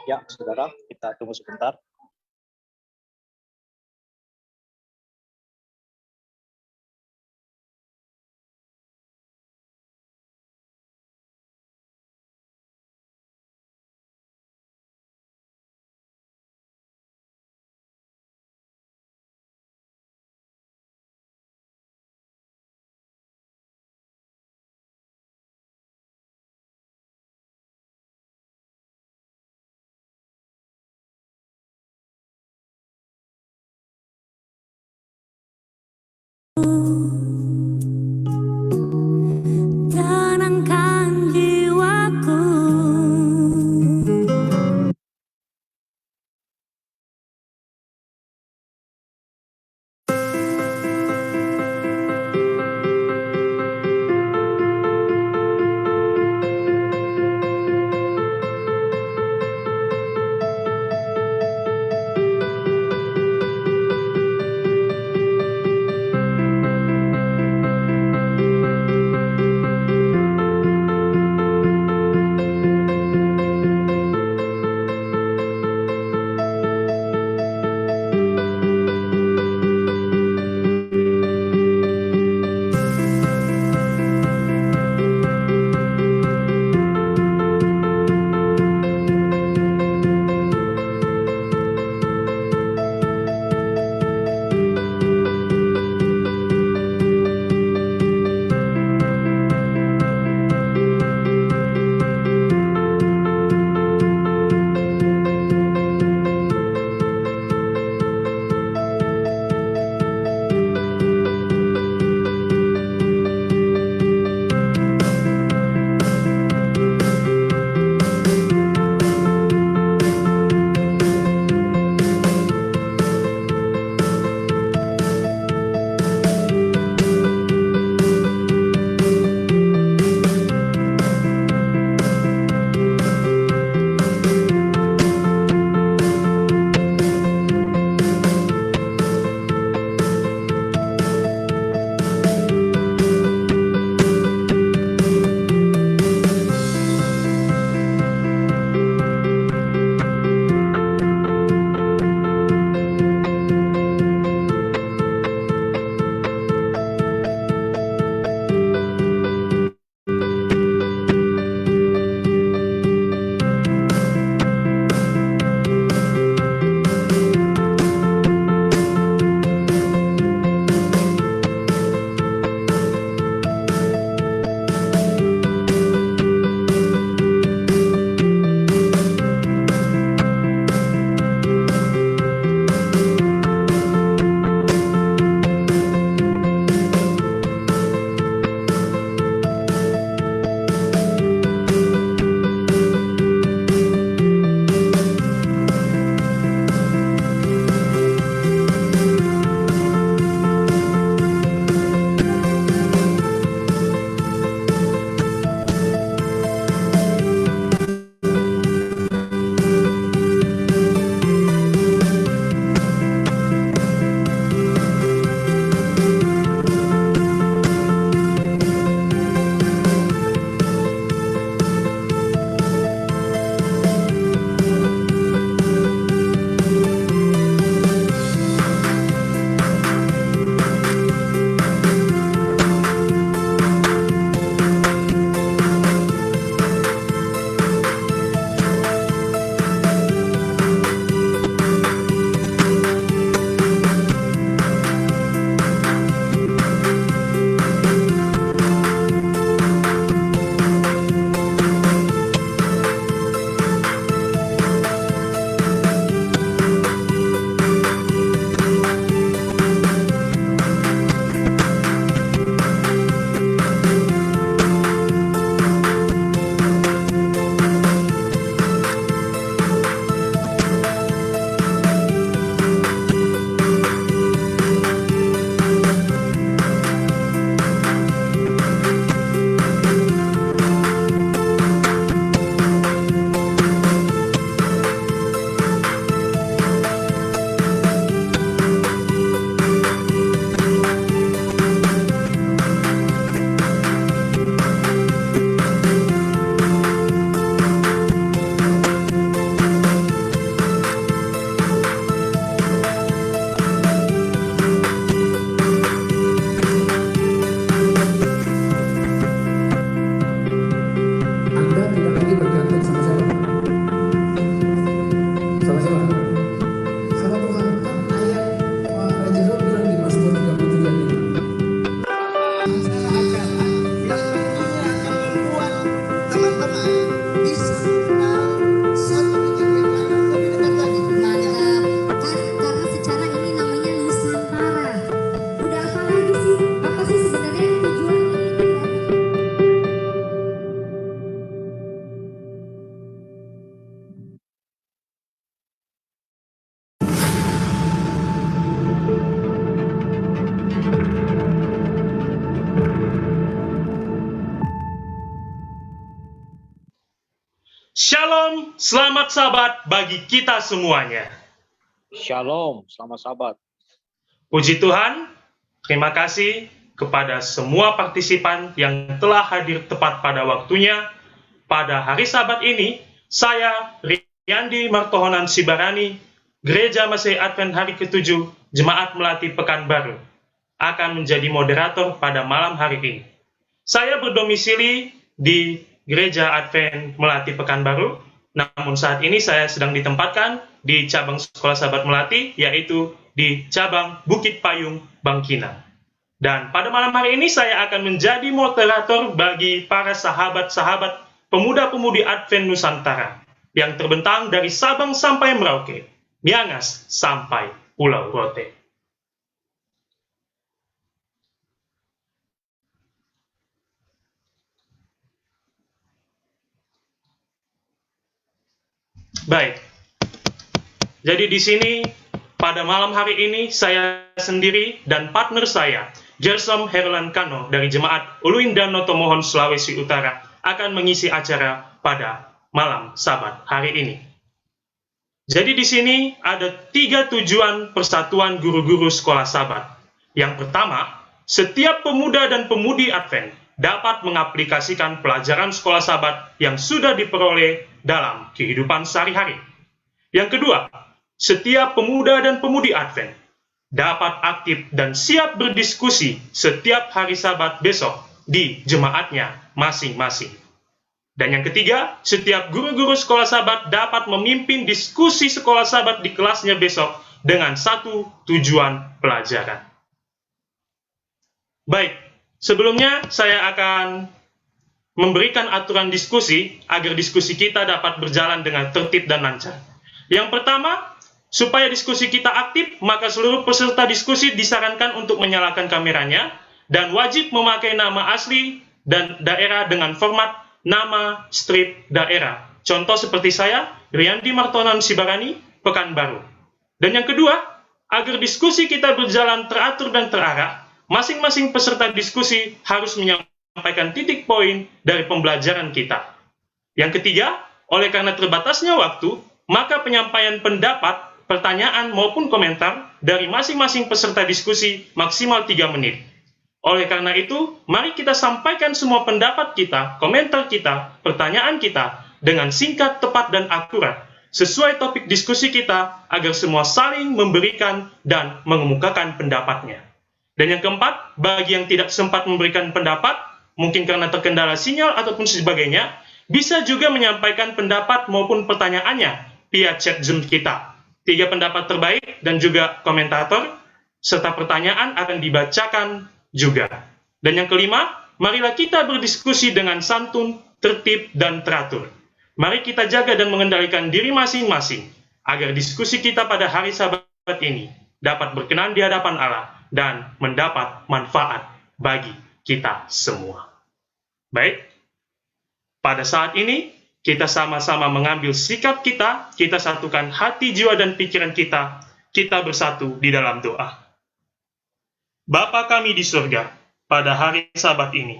Ya, saudara, kita tunggu sebentar. Shalom, selamat sahabat bagi kita semuanya. Shalom, selamat sahabat. Puji Tuhan, terima kasih kepada semua partisipan yang telah hadir tepat pada waktunya. Pada hari Sabat ini, saya, Riyandi Martohonan Sibarani, Gereja Masih Advent Hari ke-7, Jemaat Melati Pekanbaru, akan menjadi moderator pada malam hari ini. Saya berdomisili di Gereja Advent Melati Pekanbaru, namun saat ini saya sedang ditempatkan di cabang Sekolah Sahabat Melati, yaitu di cabang Bukit Payung, Bangkinang. Dan pada malam hari ini saya akan menjadi moderator bagi para sahabat-sahabat pemuda-pemudi Advent Nusantara yang terbentang dari Sabang sampai Merauke, Miangas sampai Pulau Rote. Baik, jadi di sini pada malam hari ini saya sendiri dan partner saya, Gersom Herlan Kano dari Jemaat Uluin Danau Tomohon Sulawesi Utara akan mengisi acara pada malam Sabat hari ini. Jadi di sini ada 3 tujuan persatuan guru-guru sekolah Sabat. Yang pertama, setiap pemuda dan pemudi Advent dapat mengaplikasikan pelajaran sekolah Sabat yang sudah diperoleh dalam kehidupan sehari-hari. Yang kedua, setiap pemuda dan pemudi Advent dapat aktif dan siap berdiskusi setiap hari Sabat besok di jemaatnya masing-masing. Dan yang ketiga, setiap guru-guru sekolah Sabat dapat memimpin diskusi sekolah Sabat di kelasnya besok dengan satu tujuan pelajaran. Baik, sebelumnya saya akan memberikan aturan diskusi agar diskusi kita dapat berjalan dengan tertib dan lancar. Yang pertama, supaya diskusi kita aktif, maka seluruh peserta diskusi disarankan untuk menyalakan kameranya dan wajib memakai nama asli dan daerah dengan format nama strip daerah. Contoh seperti saya, Riyandi Martohonan Sibarani, Pekanbaru. Dan yang kedua, agar diskusi kita berjalan teratur dan terarah, masing-masing peserta diskusi harus menyampaikan titik poin dari pembelajaran kita. Yang ketiga, oleh karena terbatasnya waktu, maka penyampaian pendapat, pertanyaan maupun komentar dari masing-masing peserta diskusi maksimal 3 menit. Oleh karena itu, mari kita sampaikan semua pendapat kita, komentar kita, pertanyaan kita dengan singkat, tepat, dan akurat sesuai topik diskusi kita agar semua saling memberikan dan mengemukakan pendapatnya. Dan yang keempat, bagi yang tidak sempat memberikan pendapat, mungkin karena terkendala sinyal ataupun sebagainya, bisa juga menyampaikan pendapat maupun pertanyaannya via chat Zoom kita. 3 pendapat terbaik dan juga komentator, serta pertanyaan akan dibacakan juga. Dan yang kelima, marilah kita berdiskusi dengan santun, tertib, dan teratur. Mari kita jaga dan mengendalikan diri masing-masing, agar diskusi kita pada hari Sabat ini dapat berkenan di hadapan Allah dan mendapat manfaat bagi kita semua. Baik, pada saat ini, kita sama-sama mengambil sikap kita satukan hati, jiwa, dan pikiran kita bersatu di dalam doa. Bapa kami di surga, pada hari Sabat ini,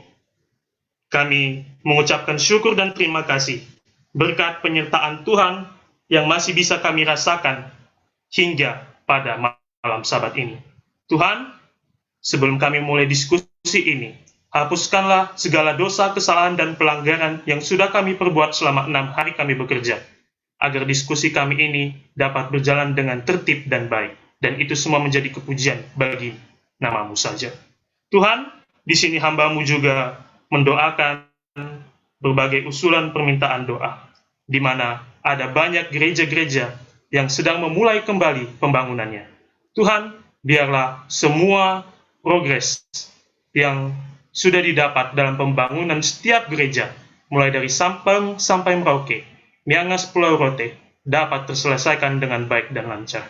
kami mengucapkan syukur dan terima kasih berkat penyertaan Tuhan yang masih bisa kami rasakan hingga pada malam Sabat ini. Tuhan, sebelum kami mulai diskusi ini, hapuskanlah segala dosa, kesalahan, dan pelanggaran yang sudah kami perbuat selama 6 hari kami bekerja, agar diskusi kami ini dapat berjalan dengan tertib dan baik, dan itu semua menjadi kepujian bagi nama-Mu saja. Tuhan, di sini hamba-Mu juga mendoakan berbagai usulan permintaan doa, di mana ada banyak gereja-gereja yang sedang memulai kembali pembangunannya. Tuhan, biarlah semua progres yang sudah didapat dalam pembangunan setiap gereja, mulai dari Sampang sampai Merauke, Miangas Pulau Rote, dapat terselesaikan dengan baik dan lancar.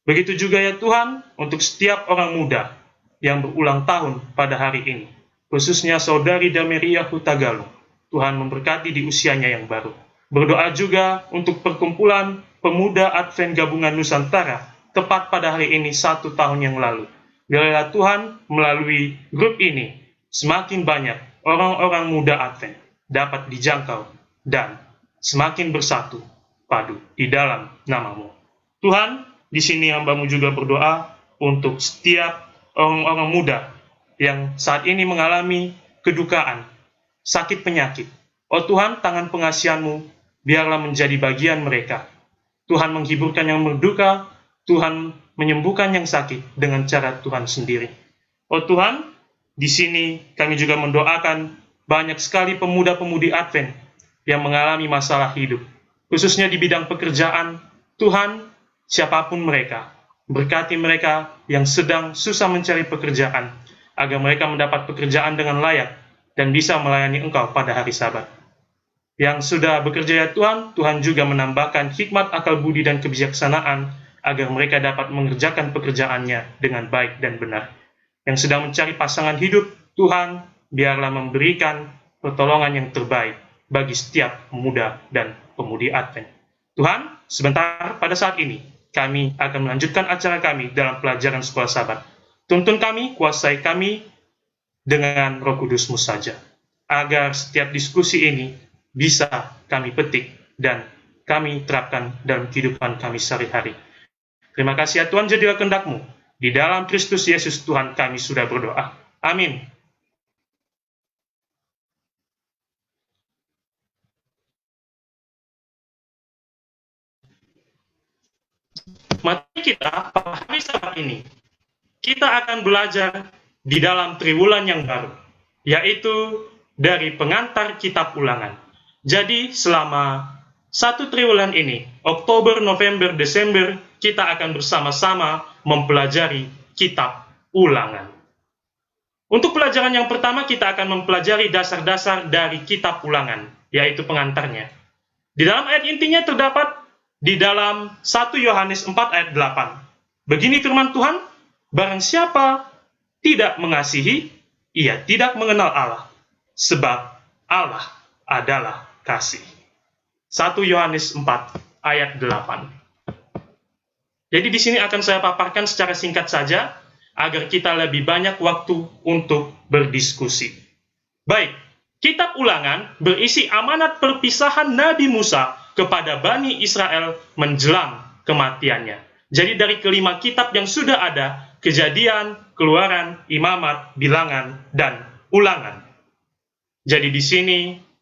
Begitu juga ya Tuhan, untuk setiap orang muda yang berulang tahun pada hari ini, khususnya Saudari Dameria Hutagalung, Tuhan memberkati di usianya yang baru. Berdoa juga untuk perkumpulan pemuda Advent Gabungan Nusantara, tepat pada hari ini 1 tahun yang lalu. Biarlah Tuhan melalui grup ini, semakin banyak orang-orang muda Advent dapat dijangkau dan semakin bersatu padu di dalam nama-Mu. Tuhan, di sini hamba-Mu juga berdoa untuk setiap orang-orang muda yang saat ini mengalami kedukaan, sakit penyakit. Oh Tuhan, tangan pengasihan-Mu biarlah menjadi bagian mereka. Tuhan menghiburkan yang berduka, Tuhan menyembuhkan yang sakit dengan cara Tuhan sendiri. Oh Tuhan, di sini kami juga mendoakan banyak sekali pemuda-pemudi Advent yang mengalami masalah hidup, khususnya di bidang pekerjaan. Tuhan, siapapun mereka, berkati mereka yang sedang susah mencari pekerjaan, agar mereka mendapat pekerjaan dengan layak dan bisa melayani Engkau pada hari Sabat. Yang sudah bekerja ya Tuhan, Tuhan juga menambahkan hikmat, akal budi, dan kebijaksanaan, agar mereka dapat mengerjakan pekerjaannya dengan baik dan benar. Yang sedang mencari pasangan hidup, Tuhan, biarlah memberikan pertolongan yang terbaik bagi setiap pemuda dan pemudi Advent. Tuhan, sebentar pada saat ini, kami akan melanjutkan acara kami dalam pelajaran sekolah Sabat. Tuntun kami, kuasai kami dengan Roh Kudus-Mu saja, agar setiap diskusi ini bisa kami petik dan kami terapkan dalam kehidupan kami sehari-hari. Terima kasih ya Tuhan, jadilah kehendak-Mu. Di dalam Kristus Yesus Tuhan kami sudah berdoa. Amin. Materi kita pada hari Sabat ini, kita akan belajar di dalam triwulan yang baru, yaitu dari pengantar kitab Ulangan. Jadi selama 1 triwulan ini, Oktober, November, Desember, kita akan bersama-sama mempelajari kitab Ulangan. Untuk pelajaran yang pertama, kita akan mempelajari dasar-dasar dari kitab Ulangan, yaitu pengantarnya. Di dalam ayat intinya terdapat di dalam 1 Yohanes 4 ayat 8. Begini firman Tuhan, barang siapa tidak mengasihi, ia tidak mengenal Allah, sebab Allah adalah kasih. 1 Yohanes 4 ayat 8. Jadi di sini akan saya paparkan secara singkat saja, agar kita lebih banyak waktu untuk berdiskusi. Baik, kitab Ulangan berisi amanat perpisahan Nabi Musa kepada Bani Israel menjelang kematiannya. Jadi dari kelima kitab yang sudah ada, Kejadian, Keluaran, Imamat, Bilangan, dan Ulangan. Jadi di sini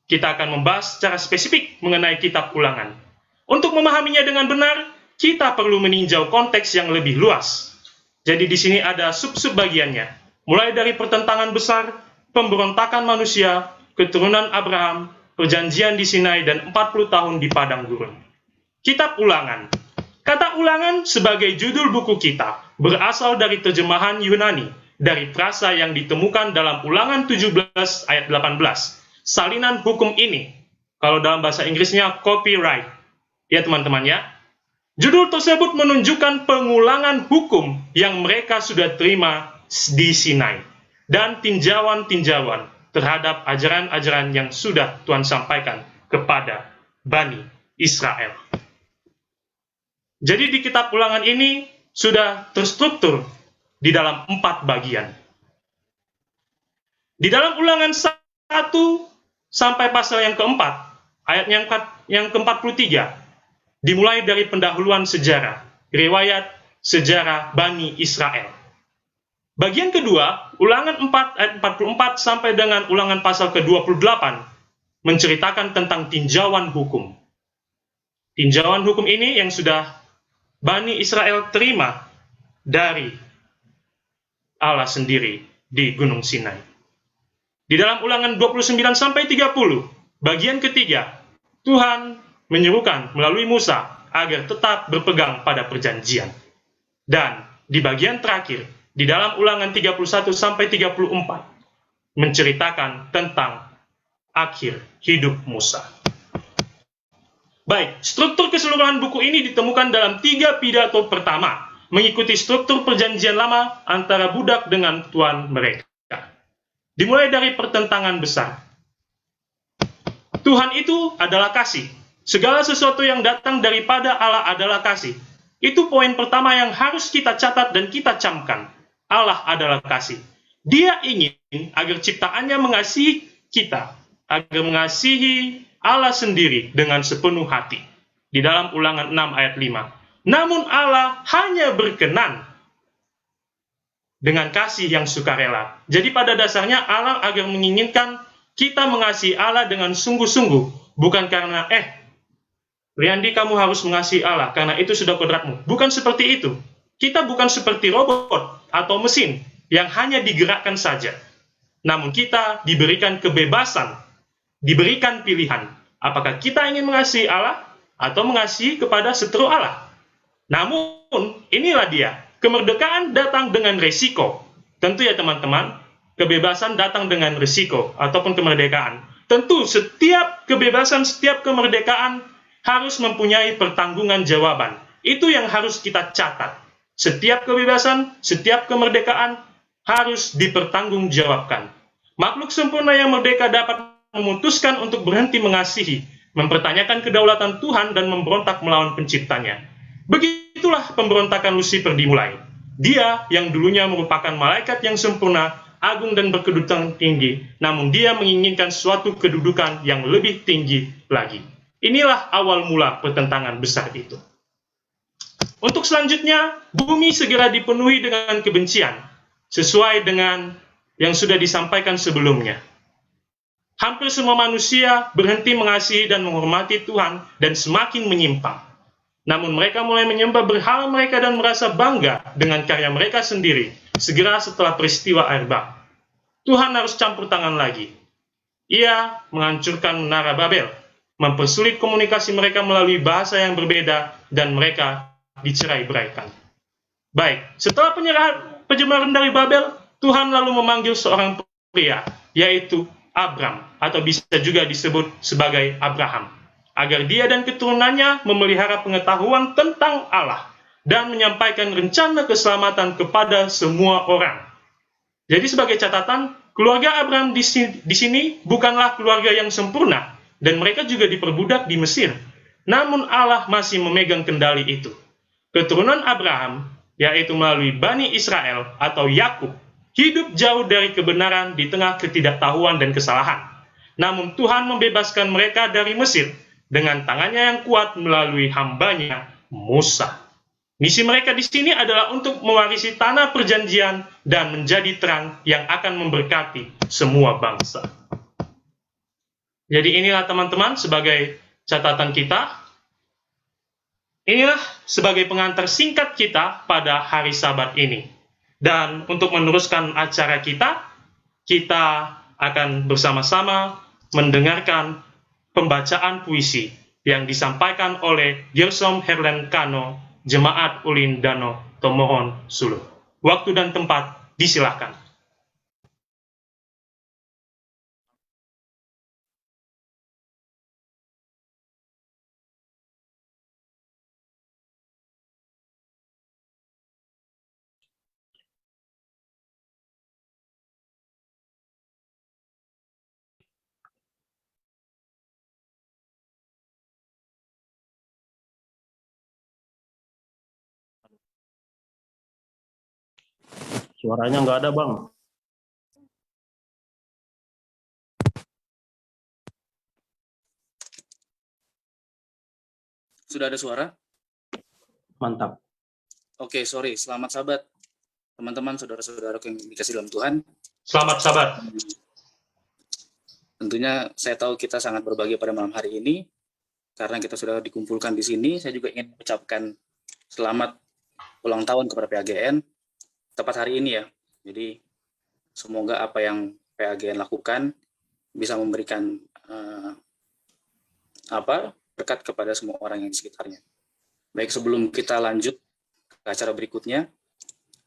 kita akan membahas secara spesifik mengenai kitab Ulangan. Untuk memahaminya dengan benar, kita perlu meninjau konteks yang lebih luas. Jadi di sini ada sub-sub bagiannya, mulai dari pertentangan besar, pemberontakan manusia, keturunan Abraham, perjanjian di Sinai, dan 40 tahun di padang gurun. Kitab Ulangan. Kata Ulangan sebagai judul buku kita berasal dari terjemahan Yunani, dari frasa yang ditemukan dalam Ulangan 17 ayat 18. Salinan hukum ini, kalau dalam bahasa Inggrisnya copyright. Ya teman-teman ya. Judul tersebut menunjukkan pengulangan hukum yang mereka sudah terima di Sinai, dan tinjauan-tinjauan terhadap ajaran-ajaran yang sudah Tuhan sampaikan kepada Bani Israel. Jadi di kitab Ulangan ini sudah terstruktur di dalam 4 bagian. Di dalam Ulangan 1 sampai pasal yang keempat, ayat yang ke-43, dimulai dari pendahuluan sejarah, riwayat sejarah Bani Israel. Bagian kedua, Ulangan 4 ayat 44 sampai dengan Ulangan pasal ke-28, menceritakan tentang tinjauan hukum. Tinjauan hukum ini yang sudah Bani Israel terima dari Allah sendiri di Gunung Sinai. Di dalam Ulangan 29 sampai 30, bagian ketiga, Tuhan menyerukan melalui Musa agar tetap berpegang pada perjanjian. Dan di bagian terakhir, di dalam Ulangan 31 sampai 34, menceritakan tentang akhir hidup Musa. Baik, struktur keseluruhan buku ini ditemukan dalam 3 pidato pertama, mengikuti struktur perjanjian lama antara budak dengan tuan mereka. Dimulai dari pertentangan besar. Tuhan itu adalah kasih. Segala sesuatu yang datang daripada Allah adalah kasih. Itu poin pertama yang harus kita catat dan kita camkan. Allah adalah kasih. Dia ingin agar ciptaannya mengasihi kita, agar mengasihi Allah sendiri dengan sepenuh hati. Di dalam Ulangan 6 ayat 5. Namun Allah hanya berkenan dengan kasih yang sukarela. Jadi pada dasarnya Allah agar menginginkan kita mengasihi Allah dengan sungguh-sungguh. Bukan karena, Riyandi, kamu harus mengasihi Allah karena itu sudah kodratmu. Bukan seperti itu. Kita bukan seperti robot atau mesin yang hanya digerakkan saja. Namun kita diberikan kebebasan, diberikan pilihan. Apakah kita ingin mengasihi Allah atau mengasihi kepada seteru Allah? Namun, inilah dia. Kemerdekaan datang dengan resiko. Tentu ya teman-teman, kebebasan datang dengan resiko ataupun kemerdekaan. Tentu setiap kebebasan, setiap kemerdekaan harus mempunyai pertanggungan jawaban. Itu yang harus kita catat. Setiap kebebasan, setiap kemerdekaan harus dipertanggungjawabkan. Makhluk sempurna yang merdeka dapat memutuskan untuk berhenti mengasihi, mempertanyakan kedaulatan Tuhan dan memberontak melawan penciptanya. Begitulah pemberontakan Lucifer dimulai. Dia yang dulunya merupakan malaikat yang sempurna, agung dan berkedudukan tinggi, namun dia menginginkan suatu kedudukan yang lebih tinggi lagi. Inilah awal mula pertentangan besar itu. Untuk selanjutnya, bumi segera dipenuhi dengan kebencian, sesuai dengan yang sudah disampaikan sebelumnya. Hampir semua manusia berhenti mengasihi dan menghormati Tuhan dan semakin menyimpang. Namun mereka mulai menyembah berhala mereka dan merasa bangga dengan karya mereka sendiri, segera setelah peristiwa air bah. Tuhan harus campur tangan lagi. Ia menghancurkan menara Babel, mempersulit komunikasi mereka melalui bahasa yang berbeda, dan mereka dicerai-beraikan. Baik, setelah penjemaran dari Babel, Tuhan lalu memanggil seorang pria, yaitu Abram, atau bisa juga disebut sebagai Abraham, agar dia dan keturunannya memelihara pengetahuan tentang Allah dan menyampaikan rencana keselamatan kepada semua orang. Jadi sebagai catatan, keluarga Abraham di sini bukanlah keluarga yang sempurna, dan mereka juga diperbudak di Mesir. Namun Allah masih memegang kendali itu. Keturunan Abraham, yaitu melalui Bani Israel atau Yakub, hidup jauh dari kebenaran di tengah ketidaktahuan dan kesalahan. Namun Tuhan membebaskan mereka dari Mesir dengan tangannya yang kuat melalui hambanya Musa. Misi mereka di sini adalah untuk mewarisi tanah perjanjian dan menjadi terang yang akan memberkati semua bangsa. Jadi inilah teman-teman sebagai catatan kita. Inilah sebagai pengantar singkat kita pada hari Sabat ini. Dan untuk meneruskan acara kita akan bersama-sama mendengarkan pembacaan puisi yang disampaikan oleh Gersom Herlen Kano, Jemaat Ulin Dano, Tomohon, Sulu. Waktu dan tempat disilahkan. Suaranya nggak ada, Bang. Sudah ada suara? Mantap. Oke, sorry. Selamat Sabat, teman-teman, saudara-saudara yang dikasih dalam Tuhan. Selamat Sabat. Tentunya saya tahu kita sangat berbahagia pada malam hari ini, karena kita sudah dikumpulkan di sini. Saya juga ingin mengucapkan selamat ulang tahun kepada PAGN, tepat hari ini ya. Jadi semoga apa yang PAGN lakukan bisa memberikan berkat kepada semua orang yang di sekitarnya. Baik, sebelum kita lanjut ke acara berikutnya,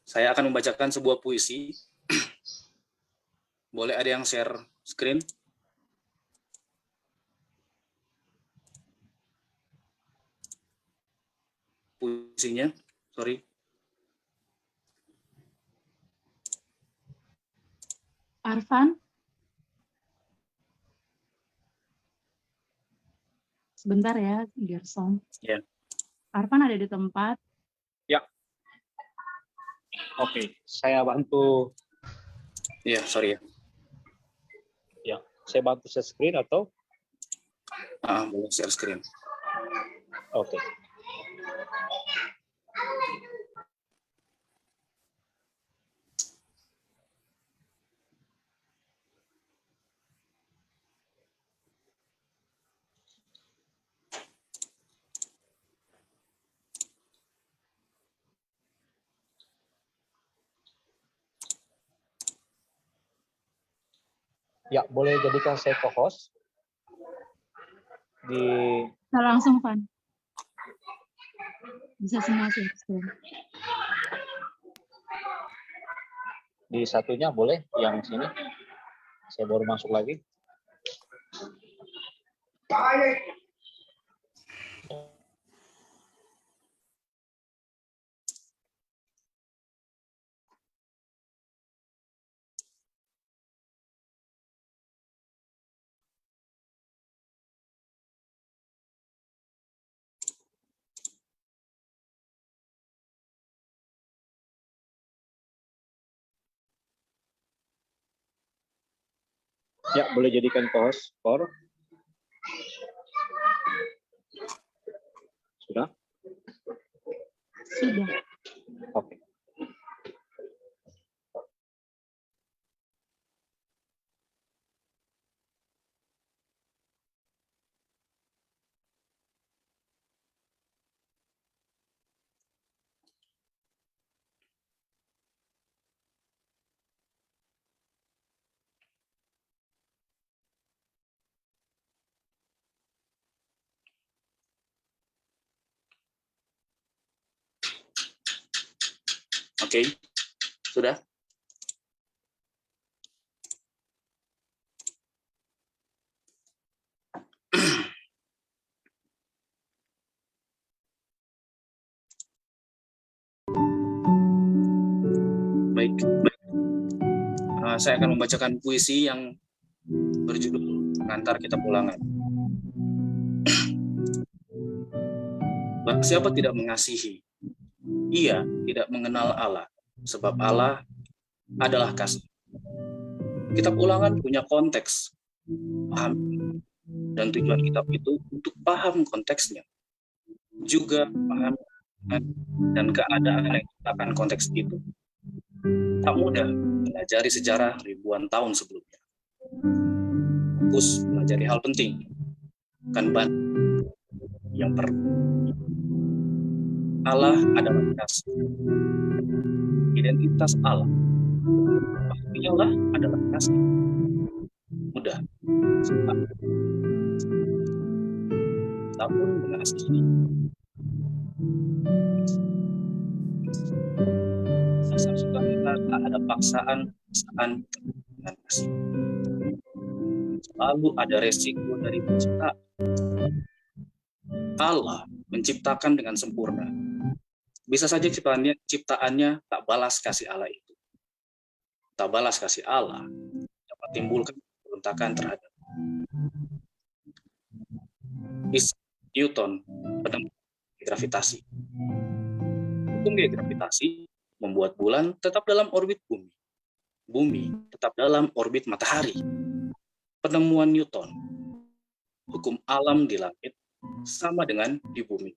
saya akan membacakan sebuah puisi Boleh ada yang share screen? Puisinya, sorry. Arfan? Sebentar ya, Gerson. Ya. Arfan ada di tempat. Oke, saya bantu. Iya, sorry ya. Ya, saya bantu share screen atau? Boleh share screen. Oke. Ya, boleh jadikan saya co-host di Bisa langsung, Van. Bisa semua share screen. di satunya boleh yang sini. Saya baru masuk lagi. Ya, boleh jadikan co-host. Sudah? Sudah. Oke. Oke, sudah? Baik. Saya akan membacakan puisi yang berjudul Pengantar Kitab Ulangan. Siapa tidak mengasihi? Ia tidak mengenal Allah, sebab Allah adalah kasih. Kitab Ulangan punya konteks, paham, dan tujuan kitab itu untuk paham konteksnya, juga paham dan keadaan yang akan konteks itu. Tak mudah mempelajari sejarah ribuan tahun sebelumnya. Fokus pelajari hal penting, kan yang Allah adalah kasih. Identitas Allah. Pahami Allah adalah kasih. Mudah. Kita pun mengasihi. Asal suka kita tak ada paksaan dengan kasih. Selalu ada resiko dari pencipta. Allah menciptakan dengan sempurna. Bisa saja ciptaannya tak balas kasih Allah itu. Tak balas kasih Allah dapat timbulkan pemberontakan terhadap Isaac Newton, penemu gravitasi. Hukum gravitasi membuat bulan tetap dalam orbit bumi. Bumi tetap dalam orbit matahari. Penemuan Newton, hukum alam di langit sama dengan di bumi.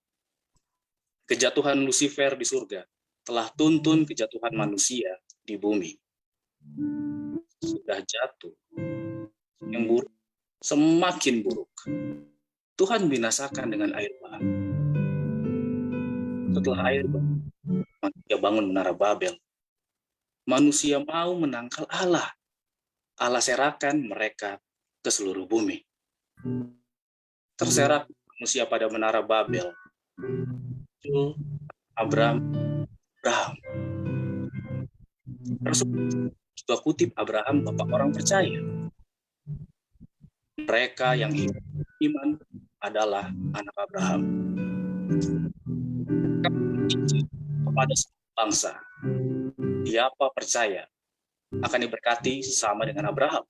Kejatuhan Lucifer di surga telah tuntun kejatuhan manusia di bumi. Sudah jatuh, yang buruk semakin buruk. Tuhan binasakan dengan air bah. Setelah air bah, manusia bangun menara Babel. Manusia mau menangkal Allah. Allah serahkan mereka ke seluruh bumi. Terserak manusia pada menara Babel. Abraham. juga kutip Abraham, bapak orang percaya. Mereka yang hidup iman adalah anak Abraham. Kepada bangsa, siapa percaya akan diberkati sama dengan Abraham.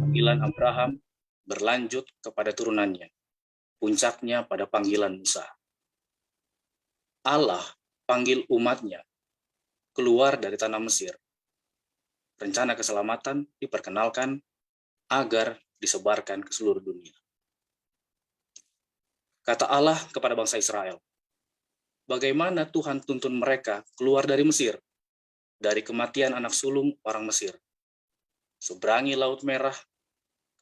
Panggilan Abraham berlanjut kepada turunannya, puncaknya pada panggilan Musa. Allah panggil umatnya keluar dari tanah Mesir. Rencana keselamatan diperkenalkan agar disebarkan ke seluruh dunia. Kata Allah kepada bangsa Israel, bagaimana Tuhan tuntun mereka keluar dari Mesir, dari kematian anak sulung orang Mesir. Seberangi Laut Merah,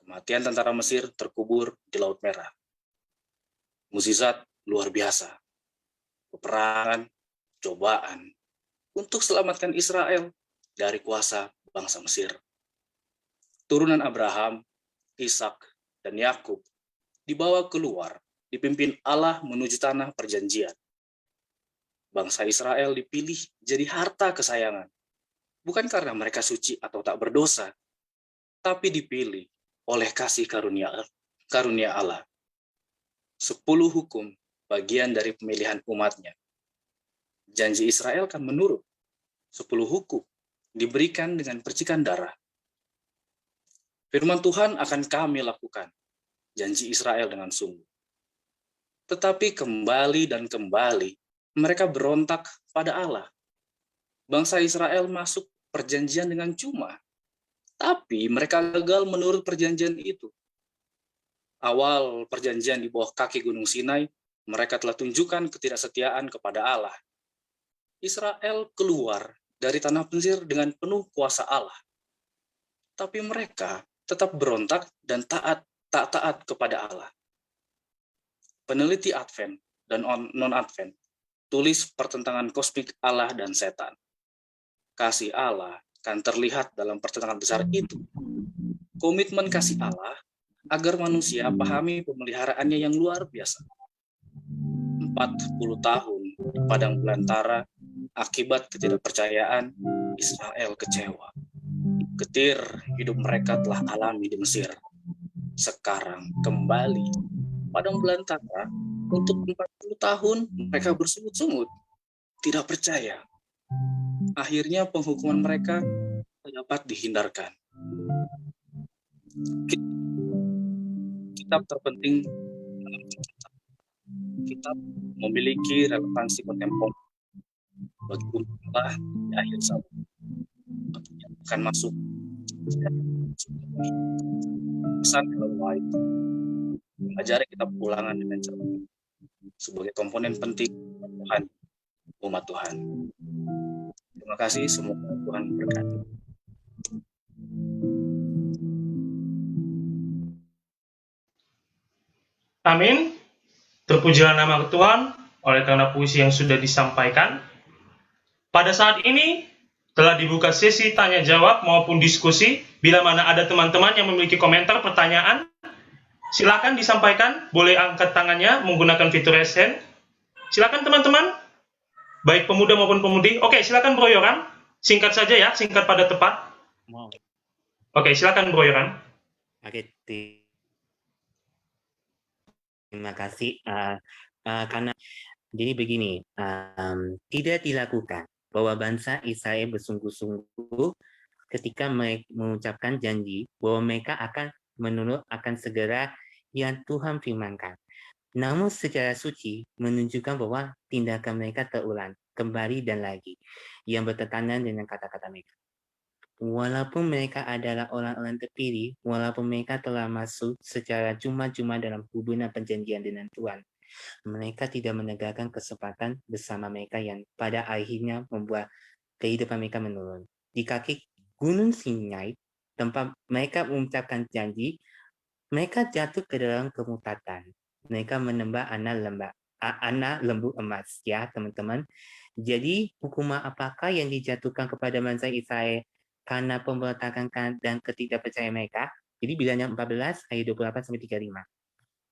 kematian tentara Mesir terkubur di Laut Merah. Mukjizat luar biasa. Peperangan, cobaan, untuk selamatkan Israel dari kuasa bangsa Mesir. Turunan Abraham, Ishak, dan Yakub dibawa keluar, dipimpin Allah menuju tanah perjanjian. Bangsa Israel dipilih jadi harta kesayangan, bukan karena mereka suci atau tak berdosa, tapi dipilih oleh kasih karunia Allah. 10 hukum bagian dari pemilihan umatnya. Janji Israel kan menurut. 10 hukum diberikan dengan percikan darah. Firman Tuhan akan kami lakukan, janji Israel dengan sungguh. Tetapi kembali dan kembali mereka berontak pada Allah. Bangsa Israel masuk perjanjian dengan cuma, tapi mereka gagal menurut perjanjian itu. Awal perjanjian di bawah kaki Gunung Sinai, mereka telah tunjukkan ketidaksetiaan kepada Allah. Israel keluar dari tanah Mesir dengan penuh kuasa Allah. Tapi mereka tetap berontak dan tak taat kepada Allah. Peneliti Advent dan non-Advent tulis pertentangan kosmik Allah dan setan. Kasih Allah kan terlihat dalam pertentangan besar itu. Komitmen kasih Allah agar manusia pahami pemeliharaannya yang luar biasa. 40 tahun di padang belantara akibat ketidakpercayaan, Israel kecewa. Getir hidup mereka telah alami di Mesir. Sekarang kembali padang belantara untuk 40 tahun mereka bersungut-sungut, tidak percaya. Akhirnya penghukuman mereka dapat dihindarkan. Kitab terpenting dalam kitab memiliki relevansi kontemporer bagi umat Allah di akhir zaman. Akan masuk pesan Ellen White mengajari kitab Ulangan dengan cermat sebagai komponen penting Tuhan, umat Tuhan. Terima kasih, semoga Tuhan berkati. Amin. Terpujilah nama Tuhan oleh karena puisi yang sudah disampaikan. Pada saat ini telah dibuka sesi tanya jawab maupun diskusi. Bila mana ada teman-teman yang memiliki komentar, pertanyaan, silakan disampaikan. Boleh angkat tangannya menggunakan fitur raise hand. Silakan teman-teman, baik pemuda maupun pemudi. Oke, silakan Bro Yoran. Singkat saja ya, singkat pada tepat. Oke, silakan Bro Yoran. Oke, terima kasih. Karena jadi begini, tidak dilakukan bahwa bangsa Israel bersungguh-sungguh ketika mengucapkan janji bahwa mereka akan menurut akan segera yang Tuhan firmankan. Namun secara suci menunjukkan bahwa tindakan mereka terulang kembali dan lagi yang bertentangan dengan kata-kata mereka. Walaupun mereka adalah orang-orang terpilih, walaupun mereka telah masuk secara cuma-cuma dalam hubungan perjanjian dengan Tuhan, mereka tidak menegakkan kesempatan bersama mereka yang pada akhirnya membuat kehidupan mereka menurun. Di kaki Gunung Sinai, tempat mereka mengucapkan janji, mereka jatuh ke dalam kemurtatan. Mereka menyembah anak lembu emas, ya teman-teman. Jadi hukuman apakah yang dijatuhkan kepada bangsa Israel karena pemberontakan dan ketidakpercayaan mereka? Jadi Bilangan 14 ayat 28-35.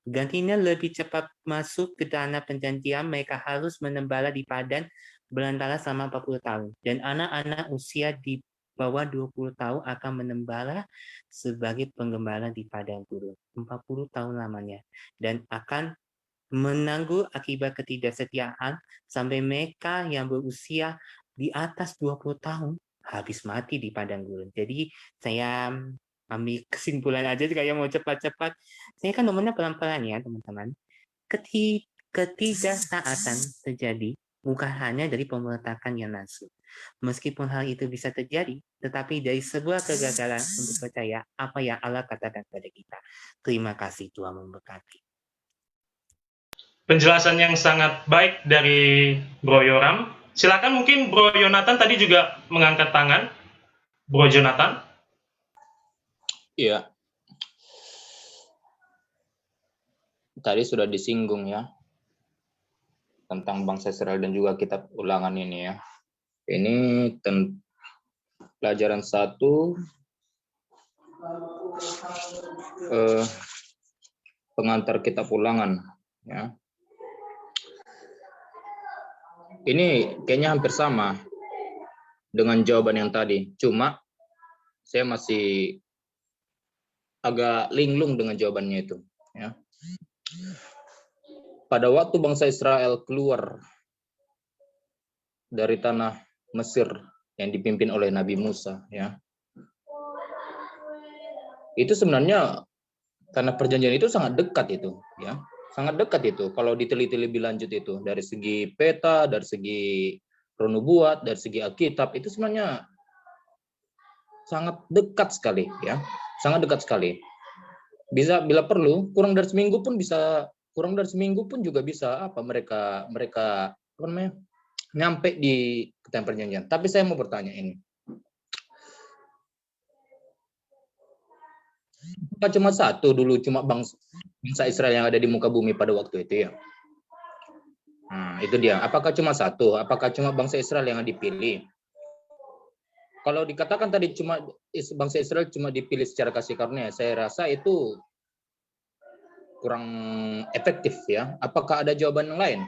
Gantinya lebih cepat masuk ke tanah perjanjian, mereka harus menembala di padang belantara selama 40 tahun. Dan anak-anak usia di bahwa 20 tahun akan menembala sebagai penggembala di padang gurun. 40 tahun lamanya. Dan akan menanggung akibat ketidaksetiaan sampai mereka yang berusia di atas 20 tahun habis mati di padang gurun. Jadi saya ambil kesimpulan aja kayak mau cepat-cepat. Saya kan nomornya pelan-pelan ya teman-teman. Ketidaktaatan terjadi bukan hanya dari pemberontakan yang langsung. Meskipun hal itu bisa terjadi, tetapi dari sebuah kegagalan untuk percaya apa yang Allah katakan pada kita. Terima kasih, Tuhan memberkati. Penjelasan yang sangat baik dari Bro Yoram. Silakan mungkin Bro Yonatan tadi juga mengangkat tangan. Bro Jonathan. Iya. Tadi sudah disinggung ya tentang bangsa Israel dan juga kitab Ulangan ini ya. Ini pelajaran 1 pengantar kitab Ulangan ya. Ini kayaknya hampir sama dengan jawaban yang tadi. Cuma saya masih agak linglung dengan jawabannya itu ya. Pada waktu bangsa Israel keluar dari tanah Mesir yang dipimpin oleh Nabi Musa ya. Itu sebenarnya tanah perjanjian itu sangat dekat itu ya. Sangat dekat itu kalau diteliti lebih lanjut itu dari segi peta, dari segi runubuat, dari segi Alkitab itu sebenarnya sangat dekat sekali ya. Sangat dekat sekali. Bisa bila perlu kurang dari seminggu pun juga bisa mereka apa namanya nyampe di tanah perjanjian. Tapi saya mau bertanya ini. Apakah cuma satu dulu cuma bangsa Israel yang ada di muka bumi pada waktu itu ya? Nah, itu dia. Apakah cuma satu? Apakah cuma bangsa Israel yang dipilih? Kalau dikatakan tadi cuma bangsa Israel cuma dipilih secara kasih karunia, saya rasa itu kurang efektif ya. Apakah ada jawaban yang lain?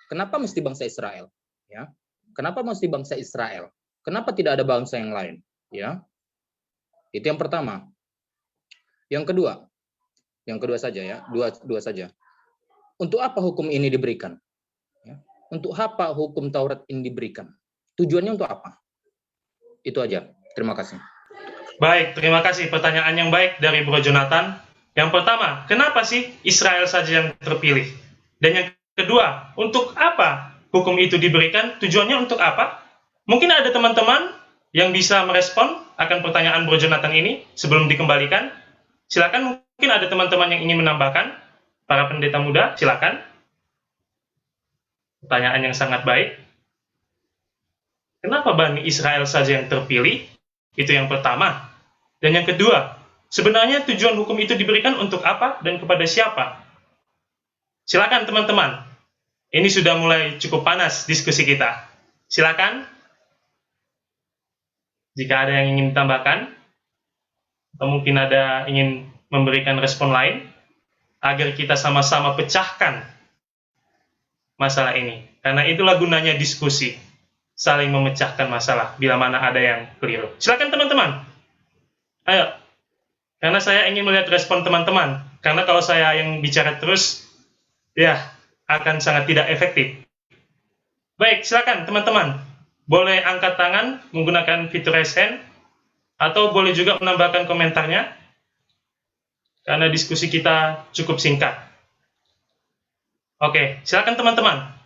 Kenapa mesti bangsa Israel? Ya. Kenapa mesti bangsa Israel? Kenapa tidak ada bangsa yang lain? Ya. Itu yang pertama. Yang kedua saja ya, dua saja. Untuk apa hukum ini diberikan? Ya. Untuk apa hukum Taurat ini diberikan? Tujuannya untuk apa? Itu aja. Terima kasih. Baik, terima kasih. Pertanyaan yang baik dari Bro Jonathan. Yang pertama, kenapa sih Israel saja yang terpilih? Dan yang kedua, untuk apa hukum itu diberikan? Tujuannya untuk apa? Mungkin ada teman-teman yang bisa merespon akan pertanyaan Bro Jonathan ini sebelum dikembalikan. Silakan, mungkin ada teman-teman yang ingin menambahkan. Para pendeta muda, silakan. Pertanyaan yang sangat baik. Kenapa Bani Israel saja yang terpilih? Itu yang pertama. Dan yang kedua, sebenarnya tujuan hukum itu diberikan untuk apa dan kepada siapa? Silakan teman-teman. Ini sudah mulai cukup panas diskusi kita. Silakan. Jika ada yang ingin ditambahkan, atau mungkin ada ingin memberikan respon lain, agar kita sama-sama pecahkan masalah ini. Karena itulah gunanya diskusi. Saling memecahkan masalah bila mana ada yang keliru. Silakan teman-teman. Ayo. Karena saya ingin melihat respon teman-teman. Karena kalau saya yang bicara terus, ya akan sangat tidak efektif. Baik, silakan teman-teman. Boleh angkat tangan menggunakan fitur raise hand, atau boleh juga menambahkan komentarnya. Karena diskusi kita cukup singkat. Oke, silakan teman-teman.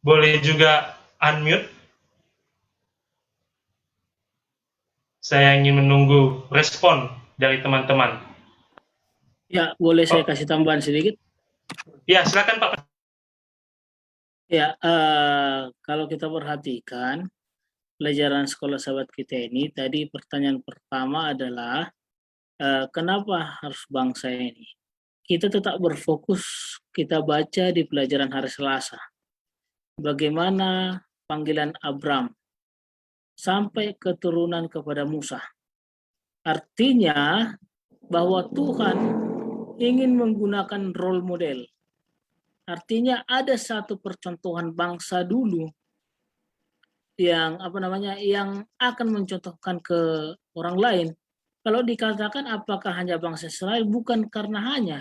Boleh juga unmute. Saya ingin menunggu respon dari teman-teman. Ya, boleh saya kasih tambahan sedikit? Ya, silakan Pak. Ya, kalau kita perhatikan pelajaran sekolah sahabat kita ini, tadi pertanyaan pertama adalah kenapa harus bangsa ini? Kita tetap berfokus, kita baca di pelajaran hari Selasa. Bagaimana panggilan Abram sampai keturunan kepada Musa. Artinya bahwa Tuhan ingin menggunakan role model. Artinya ada satu percontohan bangsa dulu yang apa namanya, yang akan mencontohkan ke orang lain. Kalau dikatakan apakah hanya bangsa Israel, bukan karena hanya,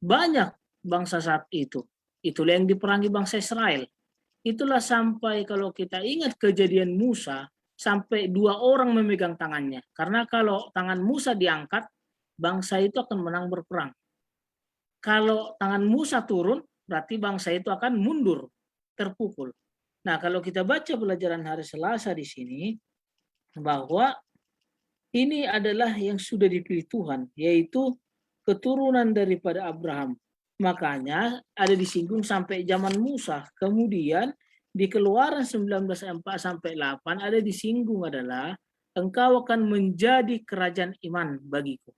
banyak bangsa saat itu. Itulah yang diperangi bangsa Israel. Itulah sampai kalau kita ingat kejadian Musa, sampai 2 orang memegang tangannya. Karena kalau tangan Musa diangkat, bangsa itu akan menang berperang. Kalau tangan Musa turun, berarti bangsa itu akan mundur, terpukul. Nah, kalau kita baca pelajaran hari Selasa di sini, bahwa ini adalah yang sudah dipilih Tuhan, yaitu keturunan daripada Abraham. Makanya ada disinggung sampai zaman Musa. Kemudian di Keluaran 19 ayat 4 sampai 8 ada disinggung adalah engkau akan menjadi kerajaan iman bagiku.